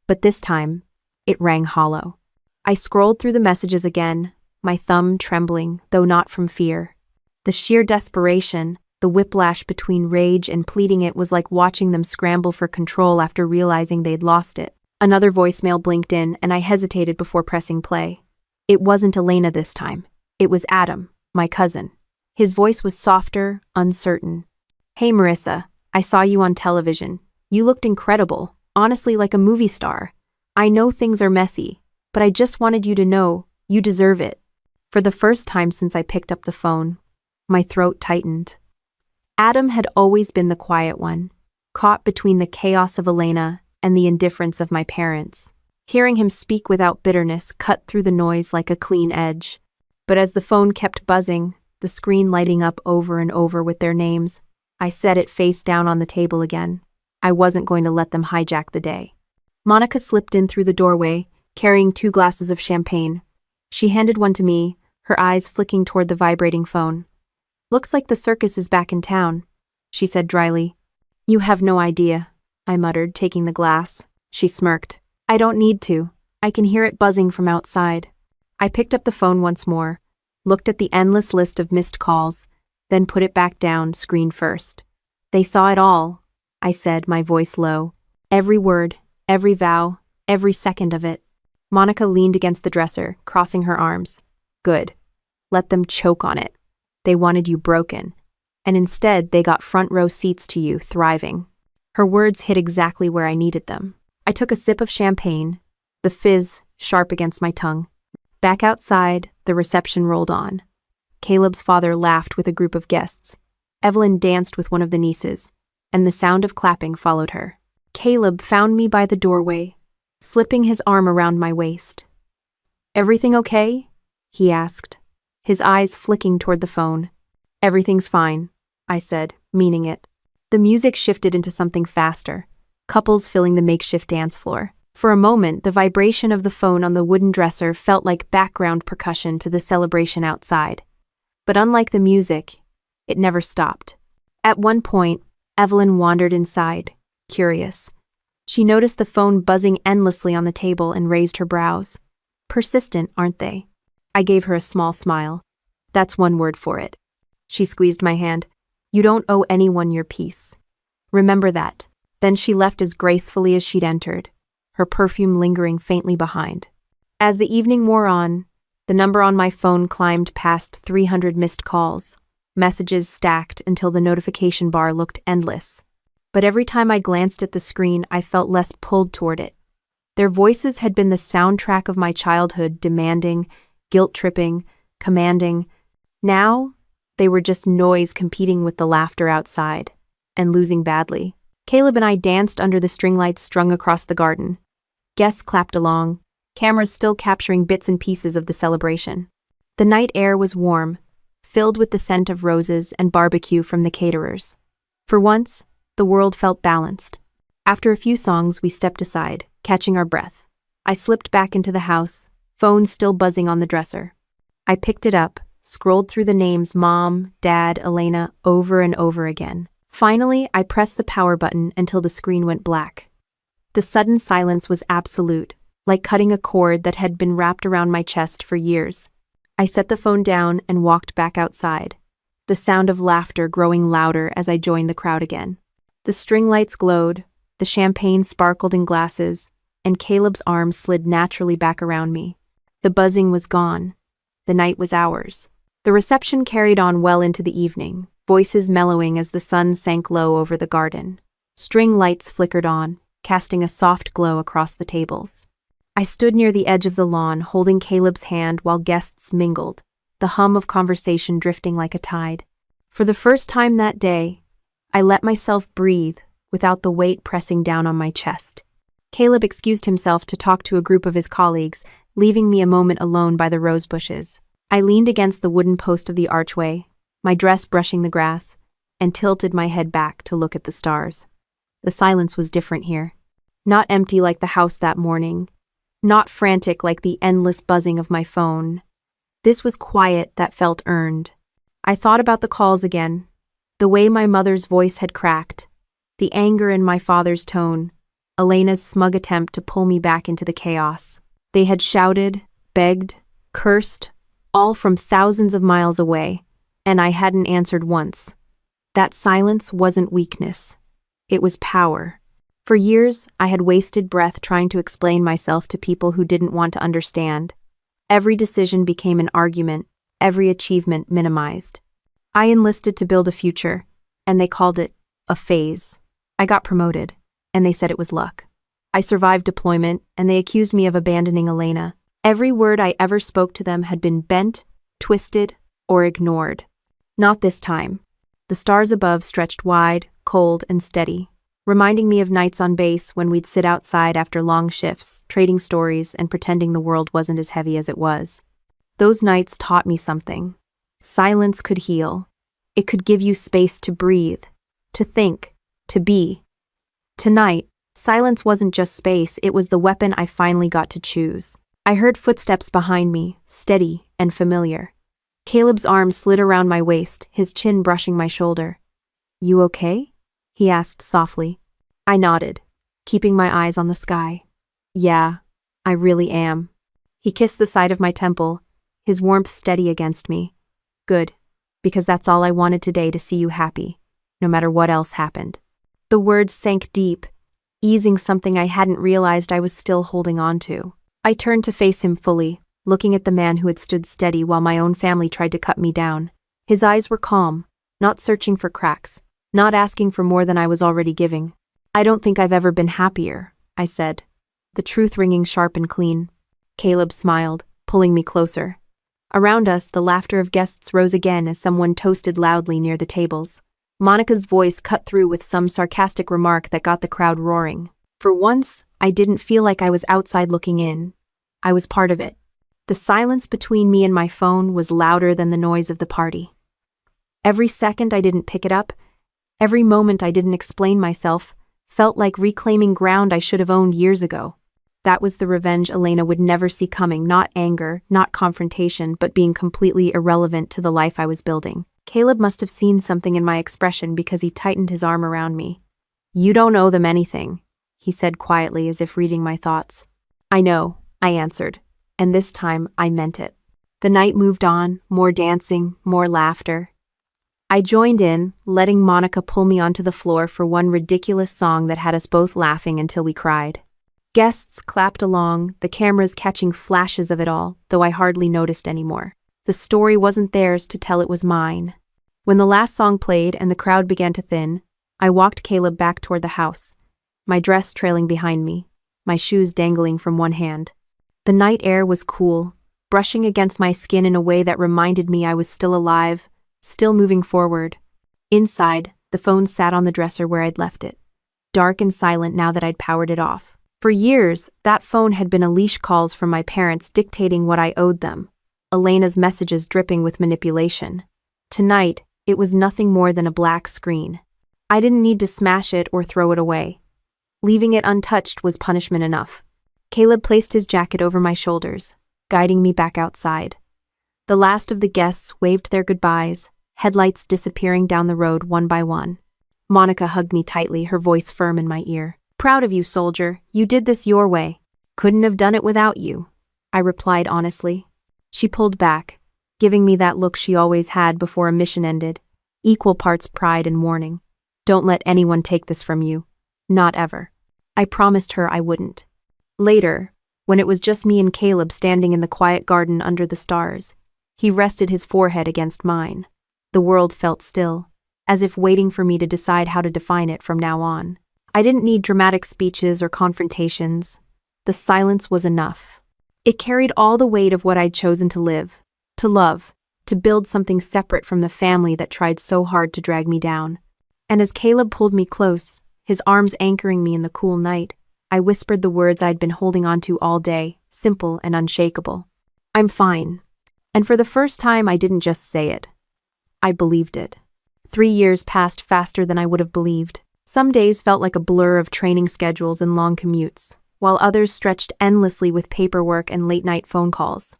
S1: But this time, it rang hollow. I scrolled through the messages again, my thumb trembling, though not from fear. The sheer desperation, the whiplash between rage and pleading it was like watching them scramble for control after realizing they'd lost it. Another voicemail blinked in, and I hesitated before pressing play. It wasn't Elena this time. It was Adam, my cousin. His voice was softer, uncertain. Hey Marissa, I saw you on television. You looked incredible, honestly like a movie star. I know things are messy, but I just wanted you to know, you deserve it. For the first time since I picked up the phone, my throat tightened. Adam had always been the quiet one, caught between the chaos of Elena and the indifference of my parents. Hearing him speak without bitterness cut through the noise like a clean edge. But as the phone kept buzzing, the screen lighting up over and over with their names, I set it face down on the table again. I wasn't going to let them hijack the day. Monica slipped in through the doorway, carrying 2 glasses of champagne. She handed one to me, her eyes flicking toward the vibrating phone. Looks like the circus is back in town, she said dryly. You have no idea, I muttered, taking the glass. She smirked. I don't need to. I can hear it buzzing from outside. I picked up the phone once more, looked at the endless list of missed calls, then put it back down, screen first. They saw it all, I said, my voice low. Every word, every vow, every second of it. Monica leaned against the dresser, crossing her arms. Good. Let them choke on it. They wanted you broken. and instead they got front row seats to you, thriving. Her words hit exactly where I needed them. I took a sip of champagne, the fizz sharp against my tongue. Back outside, the reception rolled on. Caleb's father laughed with a group of guests. Evelyn danced with one of the nieces, and the sound of clapping followed her. Caleb found me by the doorway, slipping his arm around my waist. "Everything okay?" he asked, his eyes flicking toward the phone. "Everything's fine," I said, meaning it. The music shifted into something faster, couples filling the makeshift dance floor. For a moment, the vibration of the phone on the wooden dresser felt like background percussion to the celebration outside. But unlike the music, it never stopped. At one point, Evelyn wandered inside, curious. She noticed the phone buzzing endlessly on the table and raised her brows. Persistent, aren't they? I gave her a small smile. That's one word for it. She squeezed my hand. You don't owe anyone your peace. Remember that. Then she left as gracefully as she'd entered, her perfume lingering faintly behind. As the evening wore on, the number on my phone climbed past 300 missed calls. Messages stacked until the notification bar looked endless. But every time I glanced at the screen, I felt less pulled toward it. Their voices had been the soundtrack of my childhood, demanding, guilt-tripping, commanding. Now, they were just noise competing with the laughter outside, and losing badly. Caleb and I danced under the string lights strung across the garden. Guests clapped along, cameras still capturing bits and pieces of the celebration. The night air was warm, filled with the scent of roses and barbecue from the caterers. For once, the world felt balanced. After a few songs, we stepped aside, catching our breath. I slipped back into the house, phone still buzzing on the dresser. I picked it up, scrolled through the names Mom, Dad, Elena over and over again. Finally, I pressed the power button until the screen went black. The sudden silence was absolute, like cutting a cord that had been wrapped around my chest for years. I set the phone down and walked back outside, the sound of laughter growing louder as I joined the crowd again. The string lights glowed, the champagne sparkled in glasses, and Caleb's arms slid naturally back around me. The buzzing was gone. The night was ours. The reception carried on well into the evening, voices mellowing as the sun sank low over the garden. String lights flickered on, casting a soft glow across the tables. I stood near the edge of the lawn, holding Caleb's hand while guests mingled, the hum of conversation drifting like a tide. For the first time that day, I let myself breathe without the weight pressing down on my chest. Caleb excused himself to talk to a group of his colleagues, leaving me a moment alone by the rose bushes. I leaned against the wooden post of the archway, my dress brushing the grass, and tilted my head back to look at the stars. The silence was different here. Not empty like the house that morning, not frantic like the endless buzzing of my phone. This was quiet that felt earned. I thought about the calls again, the way my mother's voice had cracked, the anger in my father's tone, Elena's smug attempt to pull me back into the chaos. They had shouted, begged, cursed, all from thousands of miles away, and I hadn't answered once. That silence wasn't weakness. It was power. For years, I had wasted breath trying to explain myself to people who didn't want to understand. Every decision became an argument, every achievement minimized. I enlisted to build a future, and they called it a phase. I got promoted, and they said it was luck. I survived deployment, and they accused me of abandoning Elena. Every word I ever spoke to them had been bent, twisted, or ignored. Not this time. The stars above stretched wide, cold, and steady, reminding me of nights on base when we'd sit outside after long shifts, trading stories and pretending the world wasn't as heavy as it was. Those nights taught me something. Silence could heal. It could give you space to breathe, to think, to be. Tonight, silence wasn't just space, it was the weapon I finally got to choose. I heard footsteps behind me, steady and familiar. Caleb's arm slid around my waist, his chin brushing my shoulder. "You okay?" he asked softly. I nodded, keeping my eyes on the sky. "Yeah, I really am." He kissed the side of my temple, his warmth steady against me. "Good, because that's all I wanted today, to see you happy, no matter what else happened." The words sank deep, easing something I hadn't realized I was still holding on to. I turned to face him fully, looking at the man who had stood steady while my own family tried to cut me down. His eyes were calm, not searching for cracks, not asking for more than I was already giving. "I don't think I've ever been happier," I said, the truth ringing sharp and clean. Caleb smiled, pulling me closer. Around us, the laughter of guests rose again as someone toasted loudly near the tables. Monica's voice cut through with some sarcastic remark that got the crowd roaring. For once, I didn't feel like I was outside looking in. I was part of it. The silence between me and my phone was louder than the noise of the party. Every second I didn't pick it up, every moment I didn't explain myself, felt like reclaiming ground I should have owned years ago. That was the revenge Elena would never see coming, not anger, not confrontation, but being completely irrelevant to the life I was building. Caleb must have seen something in my expression because he tightened his arm around me. "You don't owe them anything," he said quietly as if reading my thoughts. "I know," I answered, and this time I meant it. The night moved on, more dancing, more laughter. I joined in, letting Monica pull me onto the floor for one ridiculous song that had us both laughing until we cried. Guests clapped along, the cameras catching flashes of it all, though I hardly noticed anymore. The story wasn't theirs to tell, it was mine. When the last song played and the crowd began to thin, I walked Caleb back toward the house, my dress trailing behind me, my shoes dangling from one hand. The night air was cool, brushing against my skin in a way that reminded me I was still alive, still moving forward. Inside, the phone sat on the dresser where I'd left it, dark and silent now that I'd powered it off. For years, that phone had been leash calls from my parents dictating what I owed them, Elena's messages dripping with manipulation. Tonight, it was nothing more than a black screen. I didn't need to smash it or throw it away. Leaving it untouched was punishment enough. Caleb placed his jacket over my shoulders, guiding me back outside. The last of the guests waved their goodbyes, headlights disappearing down the road one by one. Monica hugged me tightly, her voice firm in my ear. "Proud of you, soldier. You did this your way. Couldn't have done it without you," I replied honestly. She pulled back, giving me that look she always had before a mission ended, equal parts pride and warning. "Don't let anyone take this from you. Not ever." I promised her I wouldn't. Later, when it was just me and Caleb standing in the quiet garden under the stars, he rested his forehead against mine. The world felt still, as if waiting for me to decide how to define it from now on. I didn't need dramatic speeches or confrontations. The silence was enough. It carried all the weight of what I'd chosen to live, to love, to build something separate from the family that tried so hard to drag me down. And as Caleb pulled me close, his arms anchoring me in the cool night, I whispered the words I'd been holding on to all day, simple and unshakable. "I'm fine." And for the first time, I didn't just say it. I believed it. 3 years passed faster than I would have believed. Some days felt like a blur of training schedules and long commutes, while others stretched endlessly with paperwork and late-night phone calls.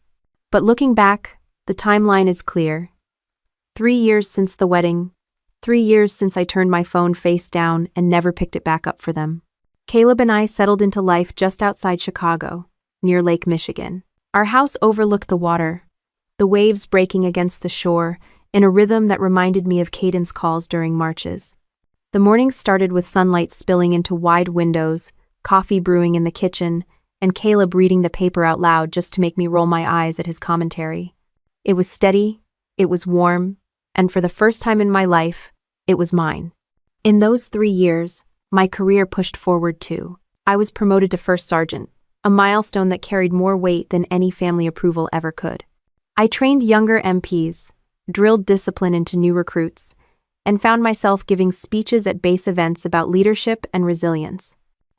S1: But looking back, the timeline is clear. 3 years since the wedding, 3 years since I turned my phone face down and never picked it back up for them. Caleb and I settled into life just outside Chicago, near Lake Michigan. Our house overlooked the water, the waves breaking against the shore in a rhythm that reminded me of cadence calls during marches. The mornings started with sunlight spilling into wide windows, coffee brewing in the kitchen, and Caleb reading the paper out loud just to make me roll my eyes at his commentary. It was steady, it was warm, and for the first time in my life, it was mine. In those 3 years, my career pushed forward too. I was promoted to first sergeant, a milestone that carried more weight than any family approval ever could. I trained younger MPs, drilled discipline into new recruits, and found myself giving speeches at base events about leadership and resilience.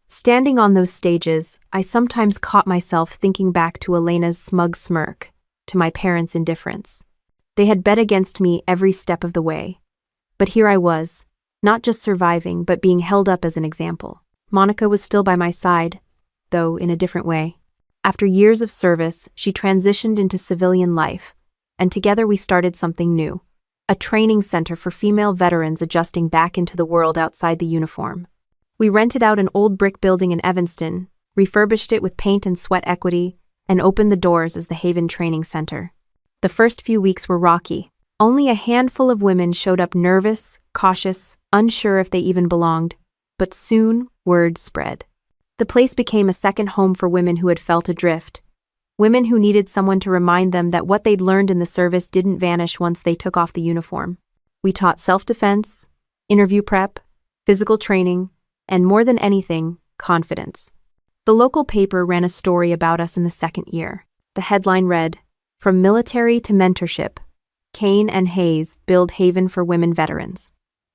S1: Standing on those stages, I sometimes caught myself thinking back to Elena's smug smirk, to my parents' indifference. They had bet against me every step of the way. But here I was, not just surviving, but being held up as an example. Monica was still by my side, though in a different way. After years of service, she transitioned into civilian life, and together we started something new. A training center for female veterans adjusting back into the world outside the uniform. We rented out an old brick building in Evanston, refurbished it with paint and sweat equity, and opened the doors as the Haven Training Center. The first few weeks were rocky. Only a handful of women showed up nervous, cautious, unsure if they even belonged, but soon word spread. The place became a second home for women who had felt adrift, women who needed someone to remind them that what they'd learned in the service didn't vanish once they took off the uniform. We taught self-defense, interview prep, physical training, and more than anything, confidence. The local paper ran a story about us in the second year. The headline read, "From Military to Mentorship, Kane and Hayes Build Haven for Women Veterans."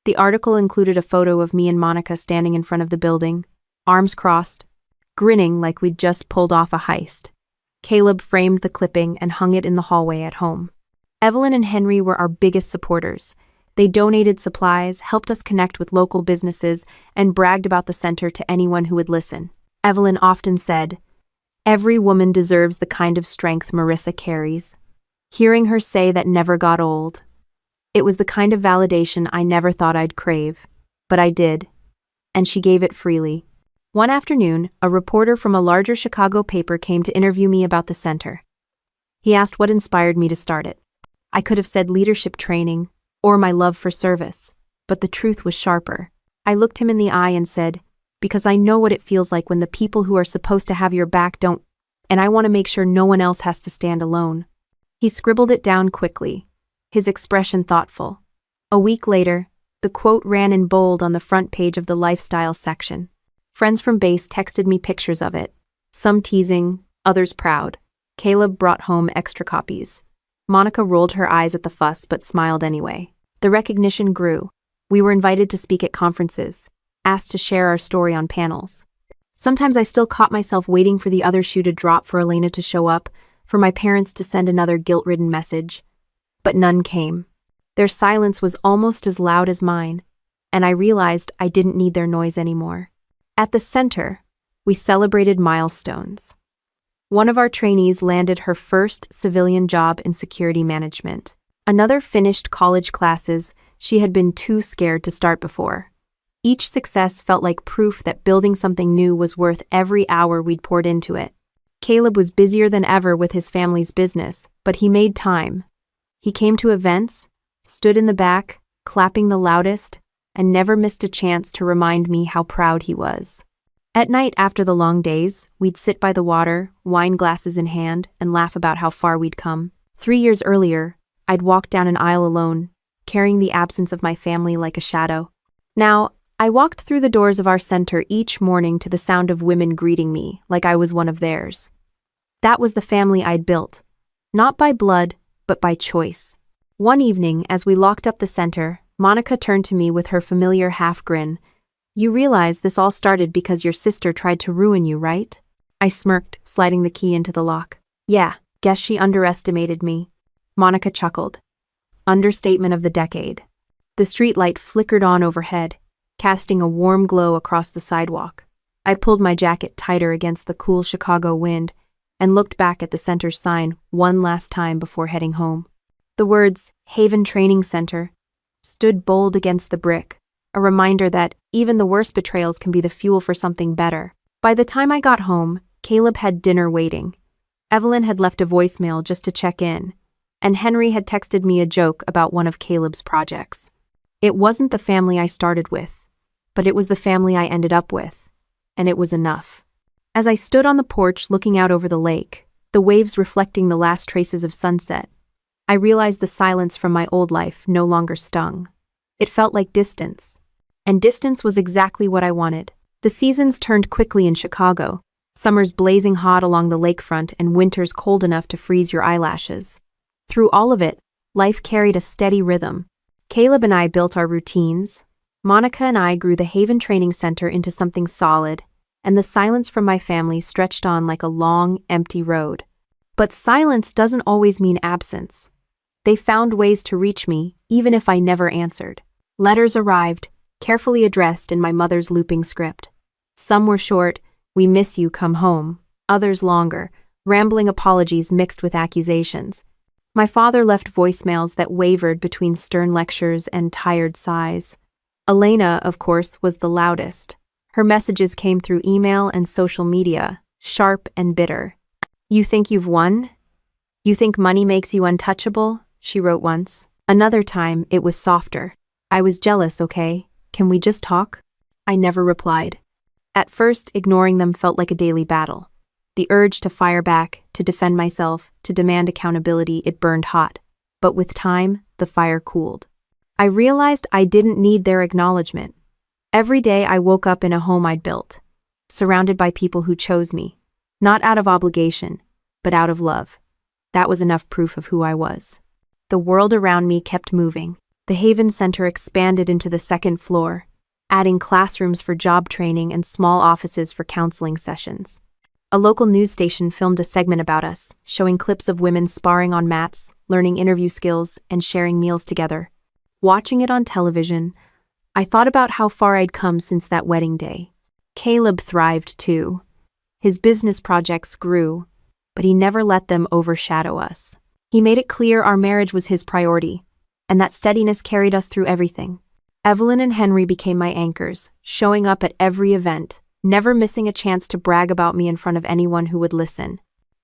S1: The article included a photo of me and Monica standing in front of the building, arms crossed, grinning like we'd just pulled off a heist. Caleb framed the clipping and hung it in the hallway at home. Evelyn and Henry were our biggest supporters. They donated supplies, helped us connect with local businesses, and bragged about the center to anyone who would listen. Evelyn often said, "Every woman deserves the kind of strength Marissa carries." Hearing her say that never got old. It was the kind of validation I never thought I'd crave, but I did, and she gave it freely. One afternoon, a reporter from a larger Chicago paper came to interview me about the center. He asked what inspired me to start it. I could have said leadership training, or my love for service, but the truth was sharper. I looked him in the eye and said, "Because I know what it feels like when the people who are supposed to have your back don't, and I want to make sure no one else has to stand alone." He scribbled it down quickly, his expression thoughtful. A week later, the quote ran in bold on the front page of the lifestyle section. Friends from base texted me pictures of it, some teasing, others proud. Caleb brought home extra copies. Monica rolled her eyes at the fuss but smiled anyway. The recognition grew. We were invited to speak at conferences, asked to share our story on panels. Sometimes I still caught myself waiting for the other shoe to drop, for Elena to show up, for my parents to send another guilt-ridden message. But none came. Their silence was almost as loud as mine, and I realized I didn't need their noise anymore. At the center, we celebrated milestones. One of our trainees landed her first civilian job in security management. Another finished college classes she had been too scared to start before. Each success felt like proof that building something new was worth every hour we'd poured into it. Caleb was busier than ever with his family's business, but he made time. He came to events, stood in the back, clapping the loudest, and never missed a chance to remind me how proud he was. At night after the long days, we'd sit by the water, wine glasses in hand, and laugh about how far we'd come. 3 years earlier, I'd walk down an aisle alone, carrying the absence of my family like a shadow. Now, I walked through the doors of our center each morning to the sound of women greeting me like I was one of theirs. That was the family I'd built, not by blood, but by choice. One evening, as we locked up the center, Monica turned to me with her familiar half-grin. "You realize this all started because your sister tried to ruin you, right?" I smirked, sliding the key into the lock. "Yeah, guess she underestimated me." Monica chuckled. Understatement of the decade. The streetlight flickered on overhead, casting a warm glow across the sidewalk. I pulled my jacket tighter against the cool Chicago wind and looked back at the center's sign one last time before heading home. The words, "Haven Training Center," stood bold against the brick, a reminder that even the worst betrayals can be the fuel for something better. By the time I got home, Caleb had dinner waiting. Evelyn had left a voicemail just to check in, and Henry had texted me a joke about one of Caleb's projects. It wasn't the family I started with, but it was the family I ended up with, and it was enough. As I stood on the porch looking out over the lake, the waves reflecting the last traces of sunset, I realized the silence from my old life no longer stung. It felt like distance. And distance was exactly what I wanted. The seasons turned quickly in Chicago, summers blazing hot along the lakefront and winters cold enough to freeze your eyelashes. Through all of it, life carried a steady rhythm. Caleb and I built our routines. Monica and I grew the Haven Training Center into something solid, and the silence from my family stretched on like a long, empty road. But silence doesn't always mean absence. They found ways to reach me, even if I never answered. Letters arrived, carefully addressed in my mother's looping script. Some were short, "We miss you, come home." Others longer, rambling apologies mixed with accusations. My father left voicemails that wavered between stern lectures and tired sighs. Elena, of course, was the loudest. Her messages came through email and social media, sharp and bitter. "You think you've won? You think money makes you untouchable?" she wrote once. Another time, it was softer. "I was jealous, okay? Can we just talk?" I never replied. At first, ignoring them felt like a daily battle. The urge to fire back, to defend myself, to demand accountability, it burned hot. But with time, the fire cooled. I realized I didn't need their acknowledgement. Every day I woke up in a home I'd built, surrounded by people who chose me, not out of obligation, but out of love. That was enough proof of who I was. The world around me kept moving. The Haven Center expanded into the second floor, adding classrooms for job training and small offices for counseling sessions. A local news station filmed a segment about us, showing clips of women sparring on mats, learning interview skills, and sharing meals together. Watching it on television, I thought about how far I'd come since that wedding day. Caleb thrived too. His business projects grew, but he never let them overshadow us. He made it clear our marriage was his priority, and that steadiness carried us through everything. Evelyn and Henry became my anchors, showing up at every event, never missing a chance to brag about me in front of anyone who would listen.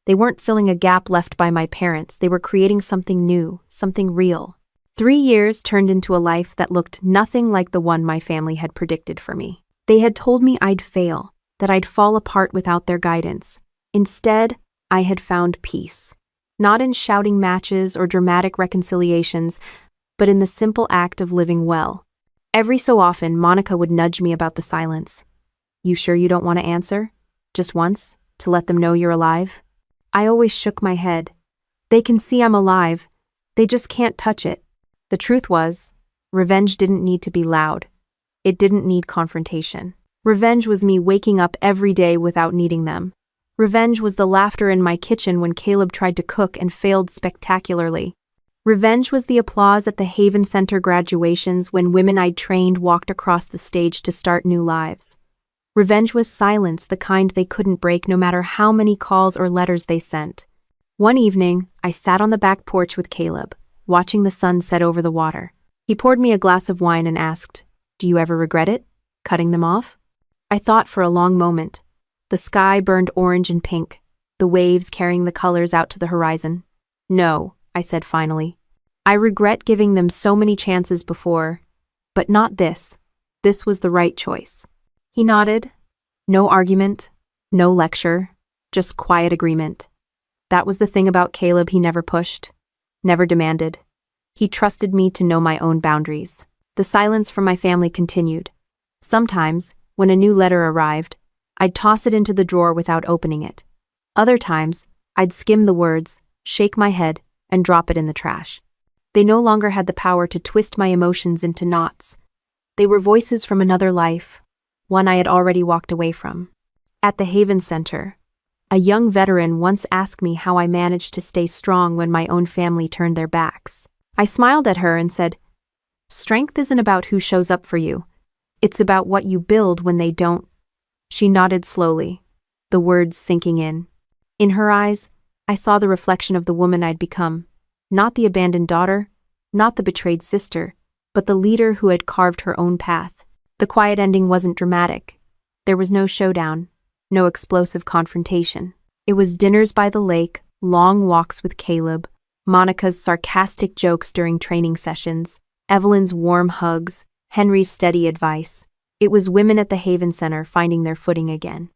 S1: They weren't filling a gap left by my parents, they were creating something new, something real. 3 years turned into a life that looked nothing like the one my family had predicted for me. They had told me I'd fail, that I'd fall apart without their guidance. Instead, I had found peace. Not in shouting matches or dramatic reconciliations, but in the simple act of living well. Every so often, Monica would nudge me about the silence. "You sure you don't want to answer? Just once, to let them know you're alive?" I always shook my head. They can see I'm alive. They just can't touch it. The truth was, revenge didn't need to be loud. It didn't need confrontation. Revenge was me waking up every day without needing them. Revenge was the laughter in my kitchen when Caleb tried to cook and failed spectacularly. Revenge was the applause at the Haven Center graduations when women I'd trained walked across the stage to start new lives. Revenge was silence, the kind they couldn't break no matter how many calls or letters they sent. One evening, I sat on the back porch with Caleb, watching the sun set over the water. He poured me a glass of wine and asked, "Do you ever regret it? Cutting them off?" I thought for a long moment. The sky burned orange and pink, the waves carrying the colors out to the horizon. "No," I said finally. "I regret giving them so many chances before, but not this. This was the right choice." He nodded. No argument, no lecture, just quiet agreement. That was the thing about Caleb he never pushed, never demanded. He trusted me to know my own boundaries. The silence from my family continued. Sometimes, when a new letter arrived, I'd toss it into the drawer without opening it. Other times, I'd skim the words, shake my head, and drop it in the trash. They no longer had the power to twist my emotions into knots. They were voices from another life, one I had already walked away from. At the Haven Center, a young veteran once asked me how I managed to stay strong when my own family turned their backs. I smiled at her and said, "Strength isn't about who shows up for you. It's about what you build when they don't." She nodded slowly, the words sinking in. In her eyes, I saw the reflection of the woman I'd become. Not the abandoned daughter, not the betrayed sister, but the leader who had carved her own path. The quiet ending wasn't dramatic. There was no showdown, no explosive confrontation. It was dinners by the lake, long walks with Caleb, Monica's sarcastic jokes during training sessions, Evelyn's warm hugs, Henry's steady advice. It was women at the Haven Center finding their footing again.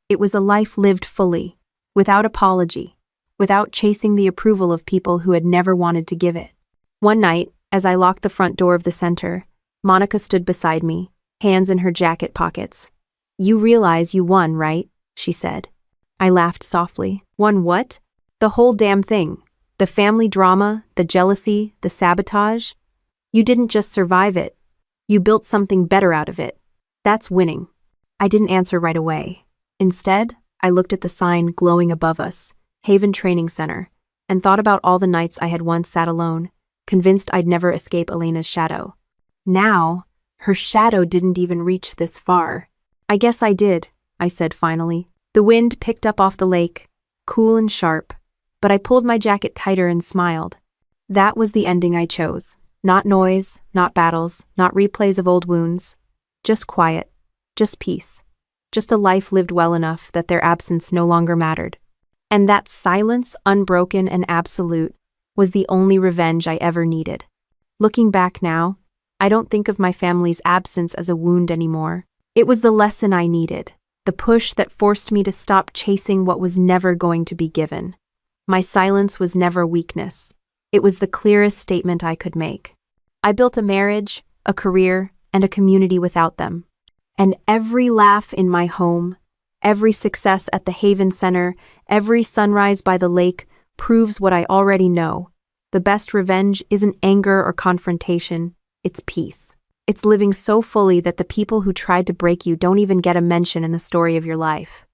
S1: It was a life lived fully, without apology, without chasing the approval of people who had never wanted to give it. One night, as I locked the front door of the center, Monica stood beside me, hands in her jacket pockets. "You realize you won, right?" she said. I laughed softly. "Won what?" "The whole damn thing. The family drama, the jealousy, the sabotage. You didn't just survive it. You built something better out of it. That's winning." I didn't answer right away. Instead, I looked at the sign glowing above us, Haven Training Center, and thought about all the nights I had once sat alone, convinced I'd never escape Elena's shadow. Now, her shadow didn't even reach this far. "I guess I did," I said finally. The wind picked up off the lake, cool and sharp, but I pulled my jacket tighter and smiled. That was the ending I chose. Not noise, not battles, not replays of old wounds. Just quiet, just peace, just a life lived well enough that their absence no longer mattered. And that silence, unbroken and absolute, was the only revenge I ever needed. Looking back now, I don't think of my family's absence as a wound anymore. It was the lesson I needed, the push that forced me to stop chasing what was never going to be given. My silence was never weakness. It was the clearest statement I could make. I built a marriage, a career, and a community without them. And every laugh in my home, every success at the Haven Center, every sunrise by the lake proves what I already know. The best revenge isn't anger or confrontation, it's peace. It's living so fully that the people who tried to break you don't even get a mention in the story of your life.